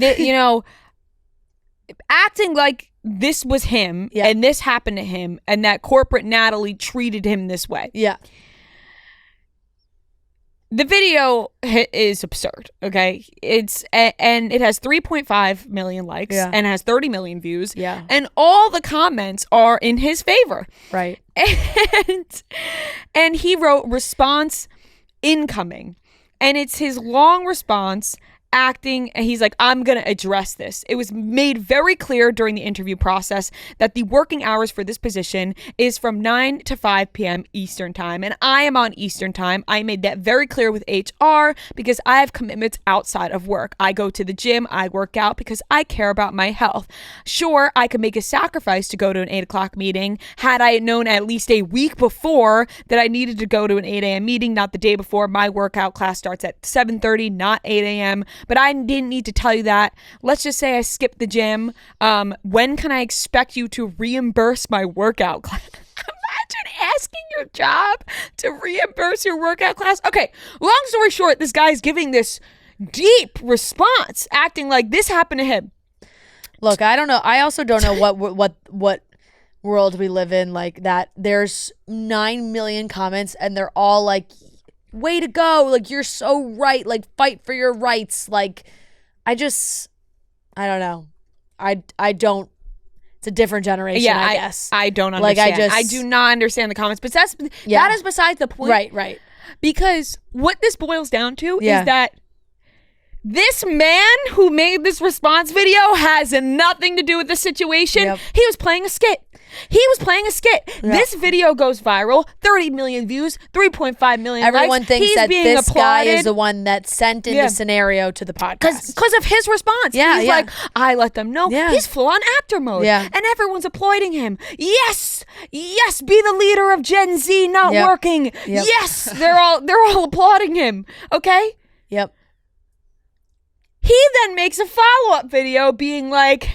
acting like this was him and this happened to him and that corporate Natalie treated him this way. Yeah. The video is absurd, okay? And it has 3.5 million likes and has 30 million views. Yeah. And all the comments are in his favor. Right. And he wrote response incoming. And it's his long response acting, and he's like, I'm going to address this. It was made very clear during the interview process that the working hours for this position is from 9 to 5 p.m. Eastern time, and I am on Eastern time. I made that very clear with HR because I have commitments outside of work. I go to the gym, I work out because I care about my health. Sure, I could make a sacrifice to go to an 8 o'clock meeting had I known at least a week before that I needed to go to an 8 a.m. meeting, not the day before. My workout class starts at 7:30, not 8 a.m., but I didn't need to tell you that. Let's just say I skipped the gym. When can I expect you to reimburse my workout class? Imagine asking your job to reimburse your workout class. Okay, long story short, this guy's giving this deep response, acting like this happened to him. Look, I don't know. I also don't know what world we live in, like that. There's 9 million comments and they're all like, way to go, like you're so right, like fight for your rights. Like I don't know. I don't, it's a different generation, I guess. I don't understand. Like I do not understand the comments, but that is besides the point. Right. Because what this boils down to is that this man who made this response video has nothing to do with the situation. Yep. He was playing a skit. Yep. This video goes viral, 30 million views, 3.5 million Everyone likes. thinks He's that being this guy applauded is the one that sent in the scenario to the podcast. Because of his response. He's like, I let them know. He's full on actor mode. Yeah. And everyone's applauding him. Yes, be the leader of Gen Z not working. Yep. Yes, they're all applauding him. Okay? Yep. He then makes a follow-up video being like,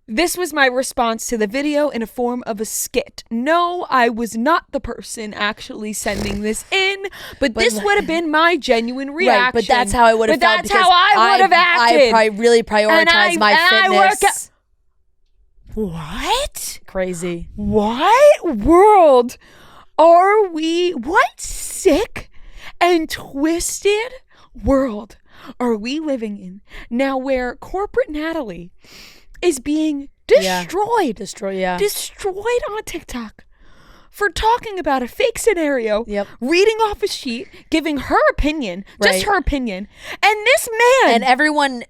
this was my response to the video in a form of a skit. No, I was not the person actually sending this in, but this would have been my genuine reaction. Right, but that's how I would have felt. That's how I would have acted. I really prioritize my fitness. What? Crazy. What world are we? What sick and twisted world are we living in now where corporate Natalie is being destroyed on TikTok for talking about a fake scenario, reading off a sheet, giving her opinion, just her opinion, and this man and everyone,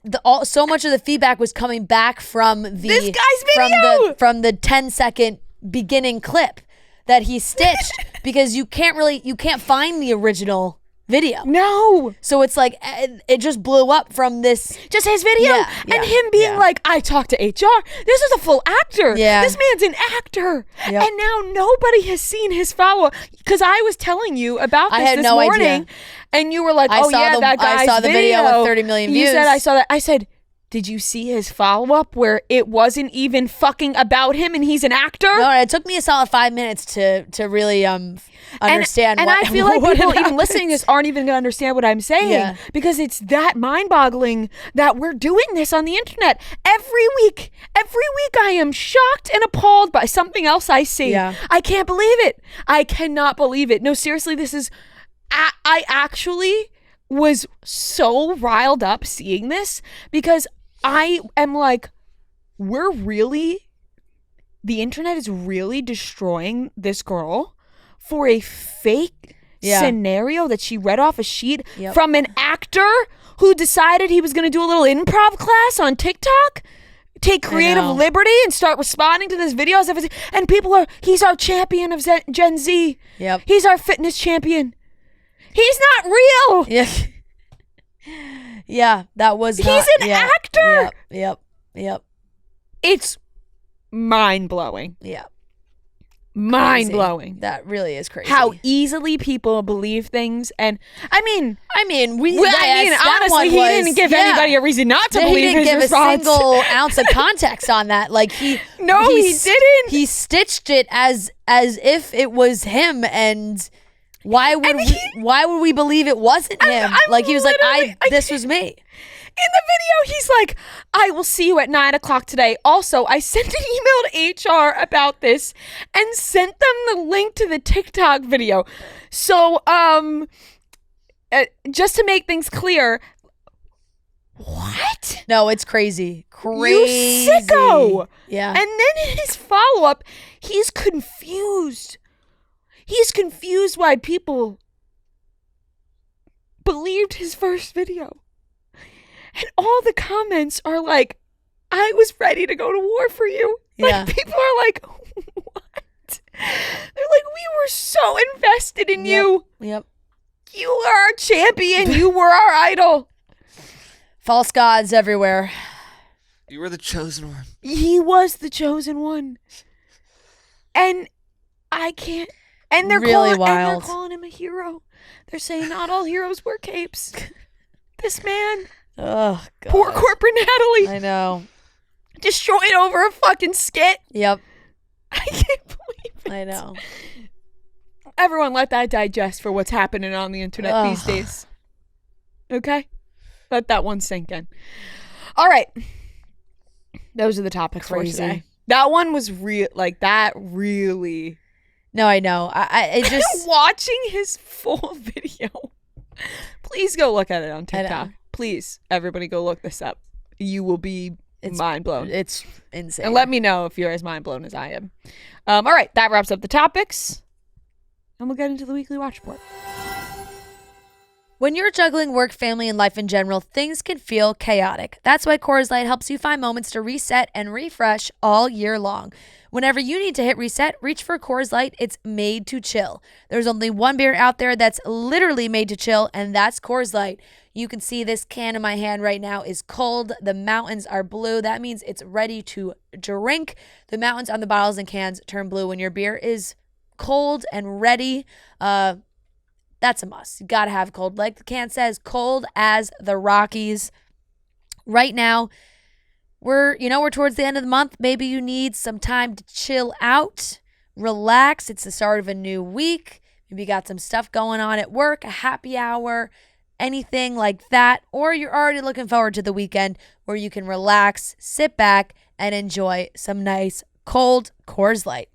so much of the feedback was coming back from this guy's video from the 10-second beginning clip that he stitched because you can't find the original video. No. So it's like it just blew up from this. Just his video. And him being like, I talked to HR. This is a full actor. Yeah. This man's an actor. Yep. And now nobody has seen his follow-up. Because I was telling you about this no morning. Idea. And you were like, that guy's I saw the video with 30 million views. You said, I saw that. I said, did you see his follow-up where it wasn't even fucking about him and he's an actor? No, it took me a solid 5 minutes to really understand. And what, I feel like what people even happens. listening to this aren't even gonna understand what I'm saying because it's that mind-boggling that we're doing this on the internet every week. Every week I am shocked and appalled by something else I see. Yeah. I can't believe it. I cannot believe it. No, seriously, this is. I actually was so riled up seeing this because I am like, the internet is really destroying this girl for a fake scenario that she read off a sheet from an actor who decided he was going to do a little improv class on TikTok, take creative liberty and start responding to this video as if it's, and people are, he's our champion of Gen Z. Yep. He's our fitness champion. He's not real. Yeah. Yeah, that was He's an actor. Yep. It's mind-blowing. Yeah. Mind-blowing. That really is crazy. How easily people believe things. And I mean, honestly, he didn't give anybody a reason not to believe his response. He didn't give a single ounce of context on that. Like he didn't. He stitched it as if it was him, and why would we believe it wasn't him? Like he was like, this was me. In the video, he's like, I will see you at 9:00 today. Also, I sent an email to HR about this and sent them the link to the TikTok video. So, just to make things clear, what? No, it's crazy. Crazy. You sicko. Yeah. And then in his follow-up, he's confused. He's confused why people believed his first video. And all the comments are like, I was ready to go to war for you. Yeah. Like, people are like, what? They're like, we were so invested in you. Yep. You were our champion. You were our idol. False gods everywhere. You were the chosen one. He was the chosen one. And I can't. And they're really wild. And they're wild. calling him a hero. They're saying not all heroes wear capes. This man. Oh, God. Poor corporate Natalie. I know. Destroyed over a fucking skit. Yep. I can't believe it. I know. Everyone let that digest for what's happening on the internet these days. Okay? Let that one sink in. All right. Those are the topics for today. That one was real. Like, that really. No, I know. I just. Watching his full video. Please go look at it on TikTok. Please, everybody go look this up. You will be mind blown. It's insane. And let me know if you're as mind blown as I am. All right, that wraps up the topics. And we'll get into the weekly watch report. When you're juggling work, family, and life in general, things can feel chaotic. That's why Coors Light helps you find moments to reset and refresh all year long. Whenever you need to hit reset, reach for Coors Light. It's made to chill. There's only one beer out there that's literally made to chill, and that's Coors Light. You can see this can in my hand right now is cold. The mountains are blue. That means it's ready to drink. The mountains on the bottles and cans turn blue when your beer is cold and ready. That's a must. You gotta have cold. Like the can says, cold as the Rockies. Right now, we're towards the end of the month. Maybe you need some time to chill out, relax. It's the start of a new week. Maybe you got some stuff going on at work, a happy hour, anything like that. Or you're already looking forward to the weekend where you can relax, sit back, and enjoy some nice cold Coors Light.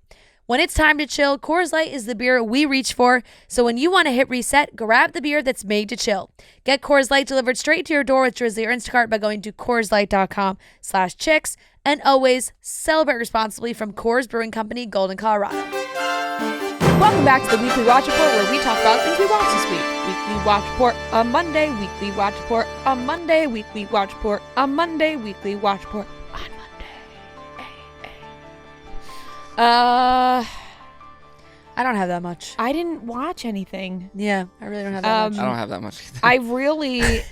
When it's time to chill, Coors Light is the beer we reach for. So when you want to hit reset, grab the beer that's made to chill. Get Coors Light delivered straight to your door with Drizzly or Instacart by going to CoorsLight.com/chicks. And always celebrate responsibly from Coors Brewing Company, Golden, Colorado. Welcome back to the Weekly Watch Report, where we talk about things we watched this week. Weekly Watch Report on Monday, Weekly Watch Report on Monday, Weekly Watch Report on Monday, Weekly Watch Report on Monday. I don't have that much. I didn't watch anything. Yeah, I really don't have that much. I don't have that much either. I really...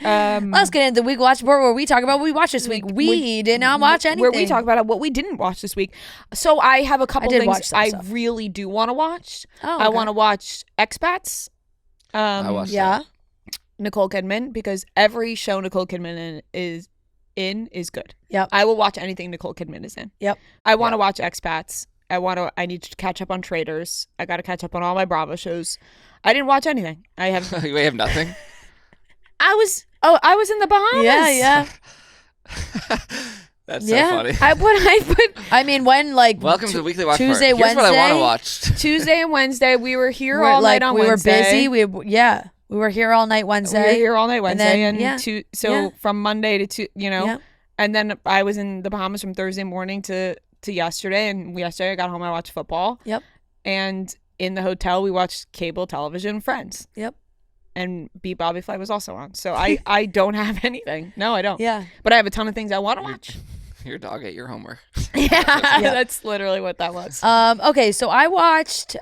Let's get into the Week Watch Report, where we talk about what we watched this week. We did not watch anything. Where we talk about what we didn't watch this week. So I have a couple things I stuff. really do want to watch. Oh, okay. I want to watch Expats. I watched that. Nicole Kidman, because every show Nicole Kidman in is in is good. Yep. I will watch anything Nicole Kidman is in. Yep. I want to watch Expats. I need to catch up on Traders. I got to catch up on all my Bravo shows. I didn't watch anything. I have. We have nothing. I was in the Bahamas. Yeah. That's so funny. I mean, when like welcome to the Weekly Watch Tuesday, Party. Here's Wednesday. what I want to watch. Tuesday and Wednesday, we were here all night on Wednesday. We were busy. We were here all night Wednesday. We were here all night Wednesday, and from Monday to and then I was in the Bahamas from Thursday morning to yesterday, and yesterday I got home, I watched football. Yep. And in the hotel we watched cable television, Friends. Yep. And Beat Bobby Flay was also on. So I don't have anything. No, I don't. Yeah. But I have a ton of things I want to watch. Your dog ate your homework. Yeah. That's literally what that was. Okay, so I watched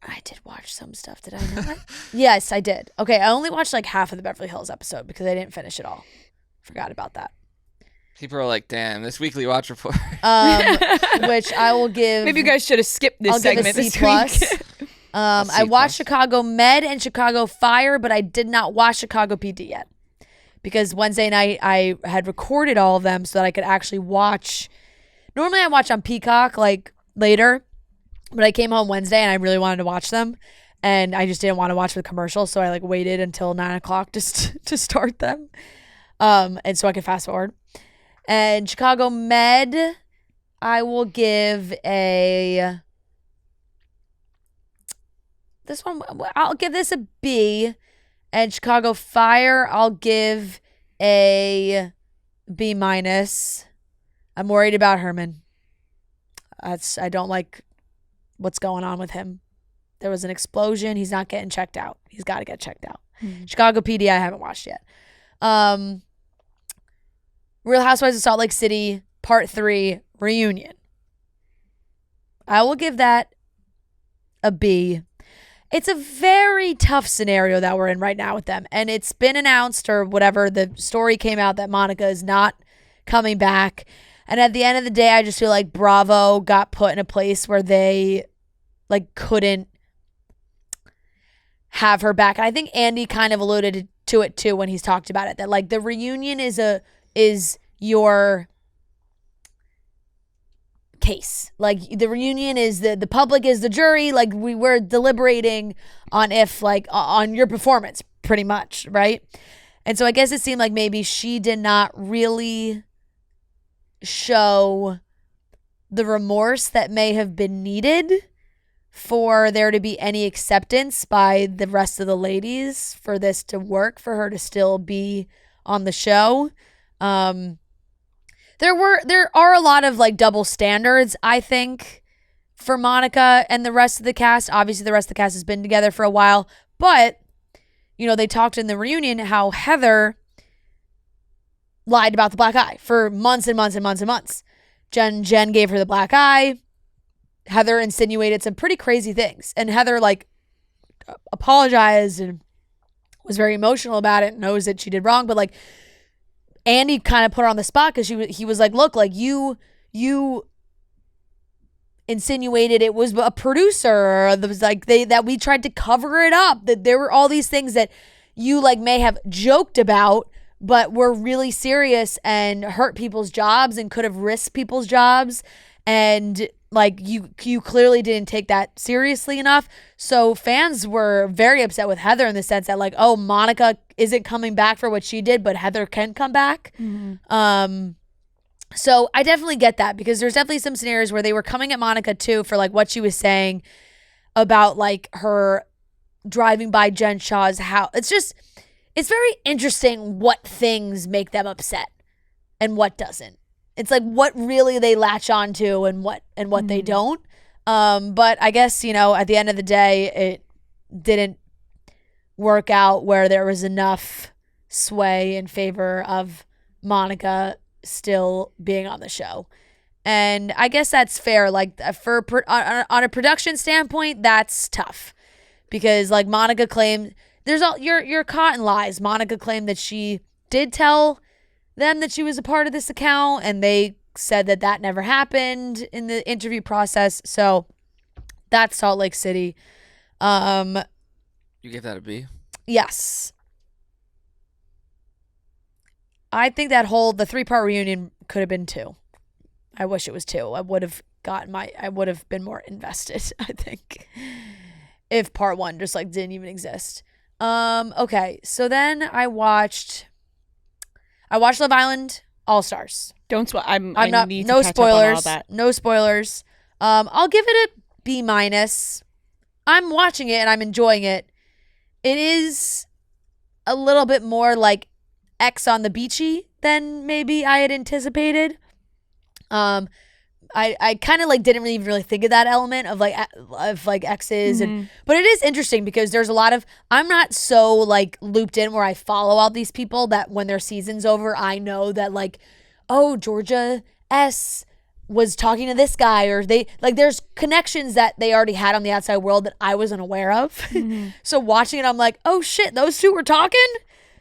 I did watch some stuff. Did I not? Yes, I did. Okay, I only watched like half of the Beverly Hills episode because I didn't finish it all. Forgot about that. People are like, damn, this Weekly Watch Report. Which I will give. Maybe you guys should have skipped this segment give a C+. this week. I watched Chicago Med and Chicago Fire, but I did not watch Chicago PD yet. Because Wednesday night I had recorded all of them so that I could actually watch. Normally I watch on Peacock like later. But I came home Wednesday and I really wanted to watch them, and I just didn't want to watch the commercial, so I like waited until 9:00 just to start them, and so I could fast forward. And Chicago Med, I will give a. This one, I'll give this a B, and Chicago Fire, I'll give a B-. I'm worried about Herman. I don't like what's going on with him. There was an explosion. He's not getting checked out. He's got to get checked out. Chicago PD, I haven't watched yet. Real Housewives of Salt Lake City, Part 3, Reunion. I will give that a B. It's a very tough scenario that we're in right now with them. And it's been announced or whatever. The story came out that Monica is not coming back. And at the end of the day, I just feel like Bravo got put in a place where they like couldn't have her back. And I think Andy kind of alluded to it too when he's talked about it, that like the reunion is your case. Like the reunion is the public is the jury. Like we were deliberating on if like on your performance pretty much, right? And so I guess it seemed like maybe she did not really show the remorse that may have been needed for there to be any acceptance by the rest of the ladies for this to work, for her to still be on the show. There are a lot of like double standards, I think, for Monica and the rest of the cast. Obviously the rest of the cast has been together for a while, but you know, they talked in the reunion how Heather lied about the black eye for months and months and months and months. Jen gave her the black eye. Heather insinuated some pretty crazy things. And Heather like apologized and was very emotional about it, knows that she did wrong. But like Andy kind of put her on the spot because he was like, look, like you insinuated it was a producer. That was like that we tried to cover it up. That there were all these things that you like may have joked about, but were really serious and hurt people's jobs and could have risked people's jobs. And like you clearly didn't take that seriously enough. So fans were very upset with Heather in the sense that like, oh, Monica isn't coming back for what she did, but Heather can come back. Mm-hmm. So I definitely get that, because there's definitely some scenarios where they were coming at Monica too for like what she was saying about like her driving by Jen Shah's house. It's very interesting what things make them upset and what doesn't. It's like what really they latch on to and what they don't. But I guess, you know, at the end of the day, it didn't work out where there was enough sway in favor of Monica still being on the show. And I guess that's fair. Like on a production standpoint, that's tough, because like Monica claimed there's all you're caught in lies. Monica claimed that she did tell them that she was a part of this account, and they said that never happened in the interview process. So that's Salt Lake City. You gave that a B? Yes. I think the 3-part reunion could have been 2. I wish it was 2. I would have been more invested, I think. If part 1 just like didn't even exist. Okay. So then I watched Love Island All-Stars. Don't spoil. I need to no catch spoilers. Up on all that. No spoilers. I'll give it a B-. I'm watching it and I'm enjoying it. It is a little bit more like X on the Beachy than maybe I had anticipated. I kind of like didn't really think of that element of like X's but it is interesting because there's a lot of, I'm not so like looped in where I follow all these people that when their season's over I know that like, oh, Georgia S was talking to this guy, or they like there's connections that they already had on the outside world that I wasn't aware of. So watching it I'm like, oh shit, those two were talking.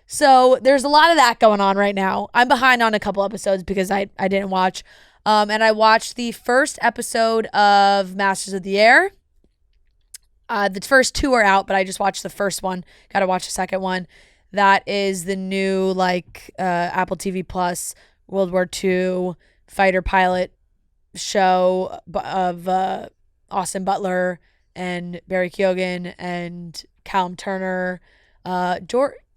So there's a lot of that going on right now. I'm behind on a couple episodes because I didn't watch. And I watched the first episode of Masters of the Air. The first 2 are out, but I just watched the first one. Got to watch the second one. That is the new like Apple TV Plus World War II fighter pilot show of Austin Butler and Barry Keoghan and Callum Turner.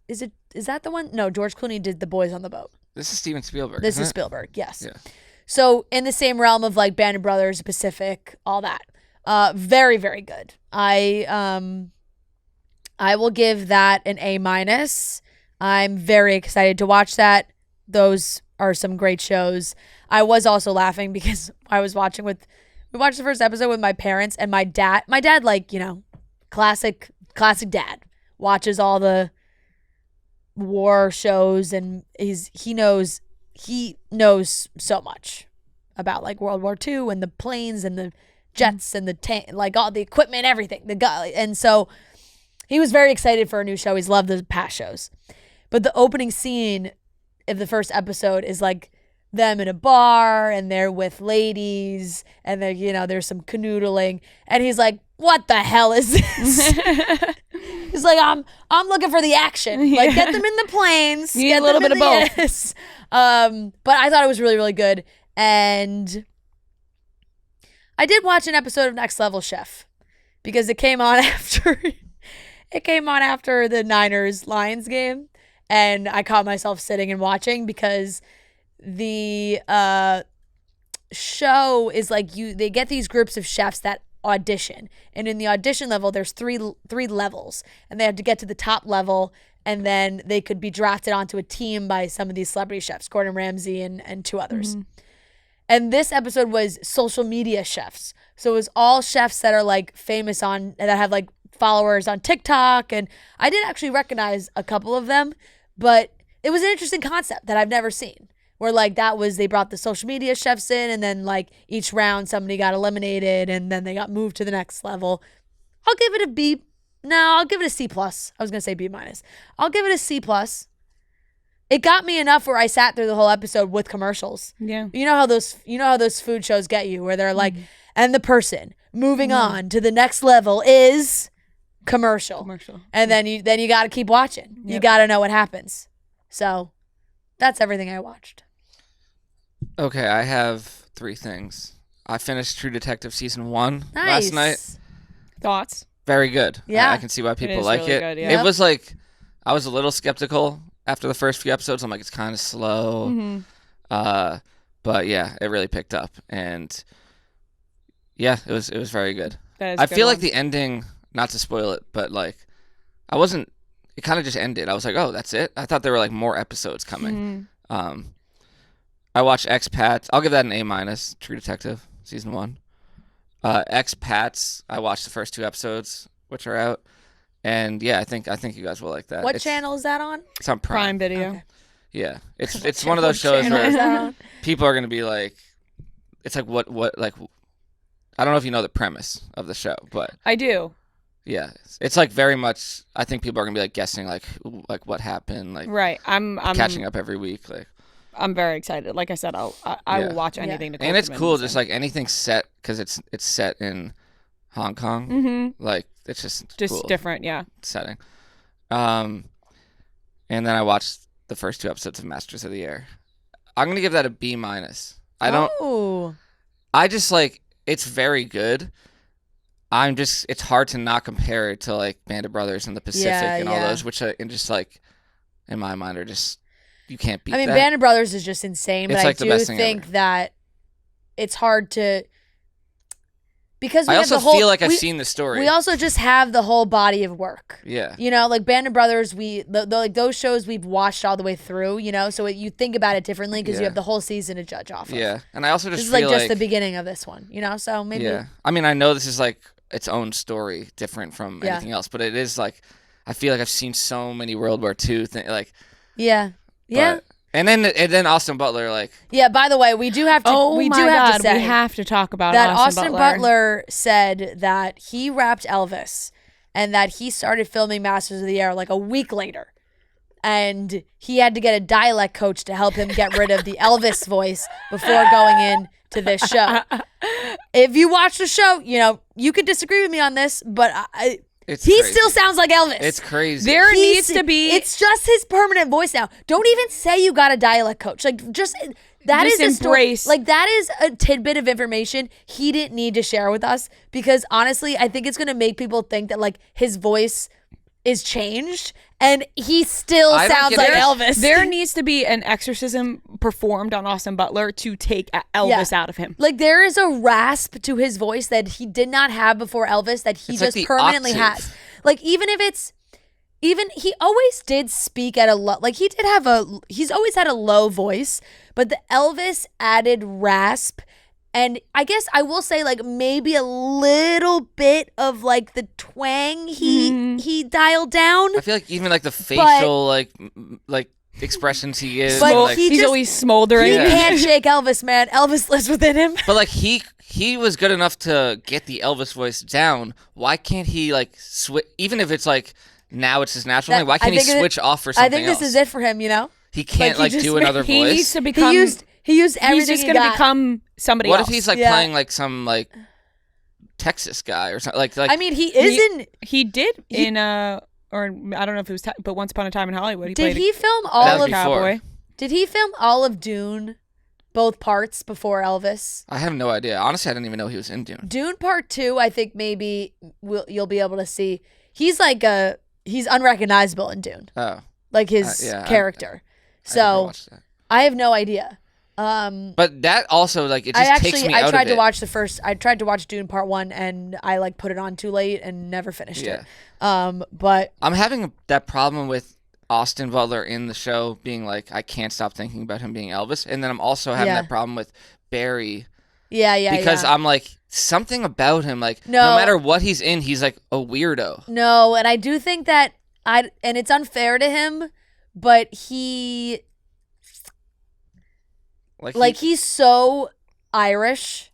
Is that the one? No, George Clooney did The Boys on the Boat. This is Steven Spielberg. This is Spielberg, yes. Yeah. So in the same realm of like Band of Brothers, Pacific, all that. Very, very good. I will give that an A-. I'm very excited to watch that. Those are some great shows. I was also laughing because I was we watched the first episode with my parents and my dad like, you know, classic dad, watches all the war shows and he knows so much about like World War II and the planes and the jets and the tank, like all the equipment, everything. The guy, and so he was very excited for a new show. He's loved the past shows, but the opening scene of the first episode is like them in a bar and they're with ladies and they're, you know, there's some canoodling and he's like, what the hell is this? He's like, I'm looking for the action. Like, get them in the planes. You need a little bit of both. Yes. But I thought it was really, really good. And I did watch an episode of Next Level Chef because it came on after the Niners-Lions game. And I caught myself sitting and watching because the show is like they get these groups of chefs that audition, and in the audition level there's three levels, and they have to get to the top level, and then they could be drafted onto a team by some of these celebrity chefs, Gordon Ramsay and 2 others. And this episode was social media chefs, so it was all chefs that are like famous that have like followers on TikTok, and I did actually recognize a couple of them, but it was an interesting concept that I've never seen. Where like they brought the social media chefs in and then like each round somebody got eliminated and then they got moved to the next level. I'll give it a B. No, I'll give it a C+. I was going to say B-. I'll give it a C+. It got me enough where I sat through the whole episode with commercials. Yeah. You know how those food shows get you where they're like, and the person moving on to the next level is commercial. And then you got to keep watching. Yep. You got to know what happens. So that's everything I watched. Okay, I have 3 things. I finished True Detective season 1 last night. Thoughts? Very good. Yeah. I can see why people like really it. Good, yeah. It was like, I was a little skeptical after the first few episodes. I'm like, it's kind of slow. But yeah, it really picked up. And yeah, it was very good. I feel like the ending, not to spoil it, but like, it kind of just ended. I was like, oh, that's it? I thought there were like more episodes coming. I watched Expats. I'll give that an A-. True Detective season 1. Expats. I watched the first 2 episodes, which are out, and yeah, I think you guys will like that. What channel is that on? It's on Prime Video. Okay. Yeah, it's one of those shows where people are gonna be like, it's like what like, I don't know if you know the premise of the show, but I do. Yeah, it's like very much. I think people are gonna be like guessing like what happened. Like, right. I'm catching up every week. Like, I'm very excited. Like I said, I will watch anything to. And it's cool, just like anything set because it's set in Hong Kong. Like it's just cool different, yeah. Setting. And then I watched the first 2 episodes of Masters of the Air. I'm gonna give that a B-. I just like it's very good. It's hard to not compare it to like Band of Brothers and the Pacific and all those, which and just like in my mind are just you can't beat. I mean, that. Band of Brothers is just insane, but It's like I the do best thing think ever. that it's hard to because we I have also the whole, feel like I've seen the story. We also just have the whole body of work. Yeah. You know, like Band of Brothers, like those shows we've watched all the way through, you know, so you think about it differently because you have the whole season to judge off of. Yeah. And I also just this is feel like just the beginning of this one, you know, so maybe. Yeah. I mean, I know this is like its own story, different from anything else, but it is like, I feel like I've seen so many World War II things, like. Yeah. Yeah. And then Austin Butler, like. Yeah, by the way, we do have to Oh my God, say we have to talk about that Austin Butler said that he rapped Elvis and that he started filming Masters of the Air like a week later. And he had to get a dialect coach to help him get rid of the Elvis voice before going in to this show. If you watch the show, you know, you could disagree with me on this, but It's he crazy. still sounds like Elvis. It's crazy. There needs to be. It's just his permanent voice now. Don't even say you got a dialect coach. Like just that Just is a story. embrace. Like that is a tidbit of information he didn't need to share with us because honestly, I think it's gonna make people think that like his voice is changed and he still I don't sounds get like it. Elvis. There needs to be an exorcism performed on Austin Butler to take Elvis out of him. Like there is a rasp to his voice that he did not have before Elvis that he It's like just the permanently octave. has. Like even he always did speak at a low, like he's always had a low voice, but the Elvis added rasp. And I guess I will say like maybe a little bit of like the twang he dialed down. I feel like even like the facial like expressions he gives. But like, he He's just- always smoldering. He Yeah. can't shake Elvis, man. Elvis lives within him. but like he was good enough to get the Elvis voice down. Why can't he like switch? Even if it's like now it's his natural thing. Why can't he switch off for something I think this else? is it for him, you know? He can't he like just do made- another He voice. needs to become. He used everything He's just he gonna got. become somebody What else. if he's like Yeah. playing like some like Texas guy or something? Like I mean, he isn't. He did in or I don't know if it was, but Once Upon a Time in Hollywood. He Did played he film That all was of? before. cowboy. Did he film all of Dune, both parts before Elvis? I have no idea. Honestly, I didn't even know he was in Dune. Dune Part 2, I think maybe you'll be able to see. He's like he's unrecognizable in Dune, Oh, like his yeah, character. I never So watched that. I have no idea. But that also like it I just takes me out I tried of to it. watch I tried to watch Dune Part 1 and I like put it on too late and never finished Yeah. it. But I'm having that problem with Austin Butler in the show being like I can't stop thinking about him being Elvis, and then I'm also having Yeah. that problem with Barry yeah, because yeah. I'm like something about him like No. no matter what he's in, he's like a weirdo. No, and I do think that and it's unfair to him, but he's so Irish,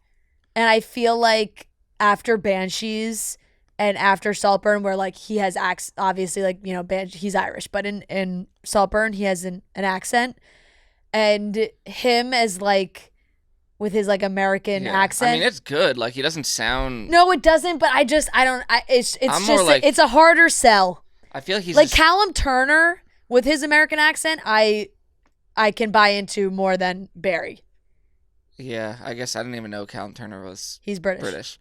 and I feel like after Banshees and after Saltburn, where like he has obviously like you know he's Irish, but in Saltburn he has an accent, and him as like with his like American Yeah. accent. I mean, it's good. Like he doesn't sound. No, it doesn't. But it's I'm just more like- it's a harder sell. I feel like he's Like just- Callum Turner with his American accent, I can buy into more than Barry. Yeah, I guess I didn't even know Callum Turner was He's British. British.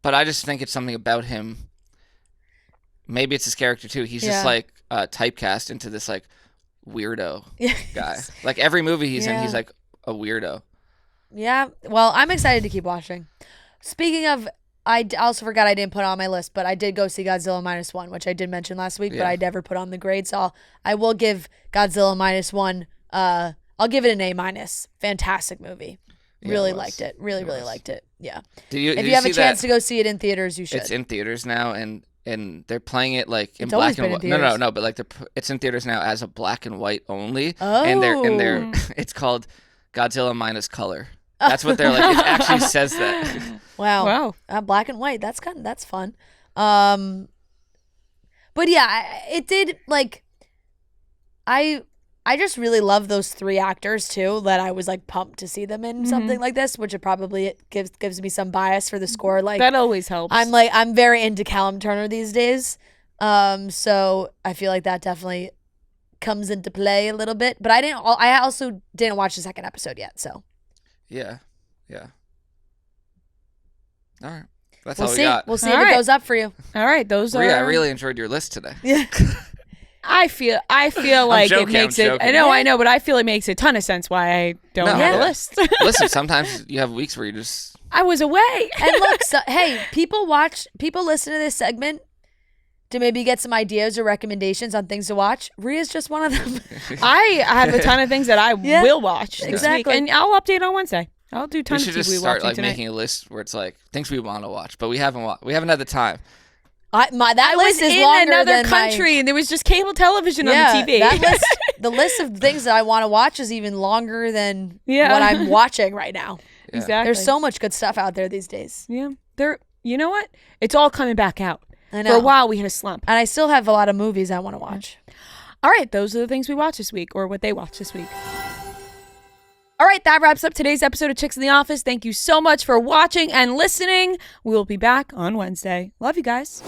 But I just think it's something about him. Maybe it's his character too. He's Yeah. just like typecast into this like weirdo Yeah. guy. Like every movie he's in, Yeah. he's like a weirdo. Yeah. Well, I'm excited to keep watching. Speaking of, I also forgot I didn't put it on my list, but I did go see Godzilla -1, which I did mention last week, but Yeah. I never put on the grade. So I will give Godzilla -1. I'll give it an A-. Fantastic movie. Yeah, Really it was. liked it. Really, It really was. liked it. Yeah. Did If you have a see chance that? to go see it in theaters, you should. It's in theaters now, and they're playing it like in It's always black and been in white. No, theaters. but like it's in theaters now as a black and white only. Oh. And they're it's called Godzilla minus color. That's what they're like. It actually says that. Wow. Wow. Black and white. That's fun. But yeah, it did like I just really love those three actors too, that I was like pumped to see them in something like this, which it probably gives me some bias for the score. Like That always helps. I'm very into Callum Turner these days. So I feel like that definitely comes into play a little bit. But I also didn't watch the second episode yet. So Yeah. All right. That's we'll all see. we got. We'll see All if right. it goes up for you. All right, those are. Rhea, I really enjoyed your list today. Yeah. I feel like joking, it makes I'm it. joking. I know, but I feel it makes a ton of sense why I don't No, have a yeah. list. Listen, sometimes you have weeks where you just I was away. And look, hey, people listen to this segment to maybe get some ideas or recommendations on things to watch. Rhea's just one of them. I have a ton of things that I will watch this exactly. week, and I'll update on Wednesday. I'll do we tons should of just TV start watching like tonight. making a list where it's like things we want to watch, but we haven't had the time. That I list was is in longer another than country, and there was just cable television on the TV. That list, the list of things that I want to watch is even longer than what I'm watching right now. Yeah. Exactly. There's so much good stuff out there these days. Yeah. You know what? It's all coming back out. I know. For a while, we had a slump. And I still have a lot of movies I want to watch. All right, those are the things we watched this week, or what they watched this week. All right, that wraps up today's episode of Chicks in the Office. Thank you so much for watching and listening. We will be back on Wednesday. Love you guys.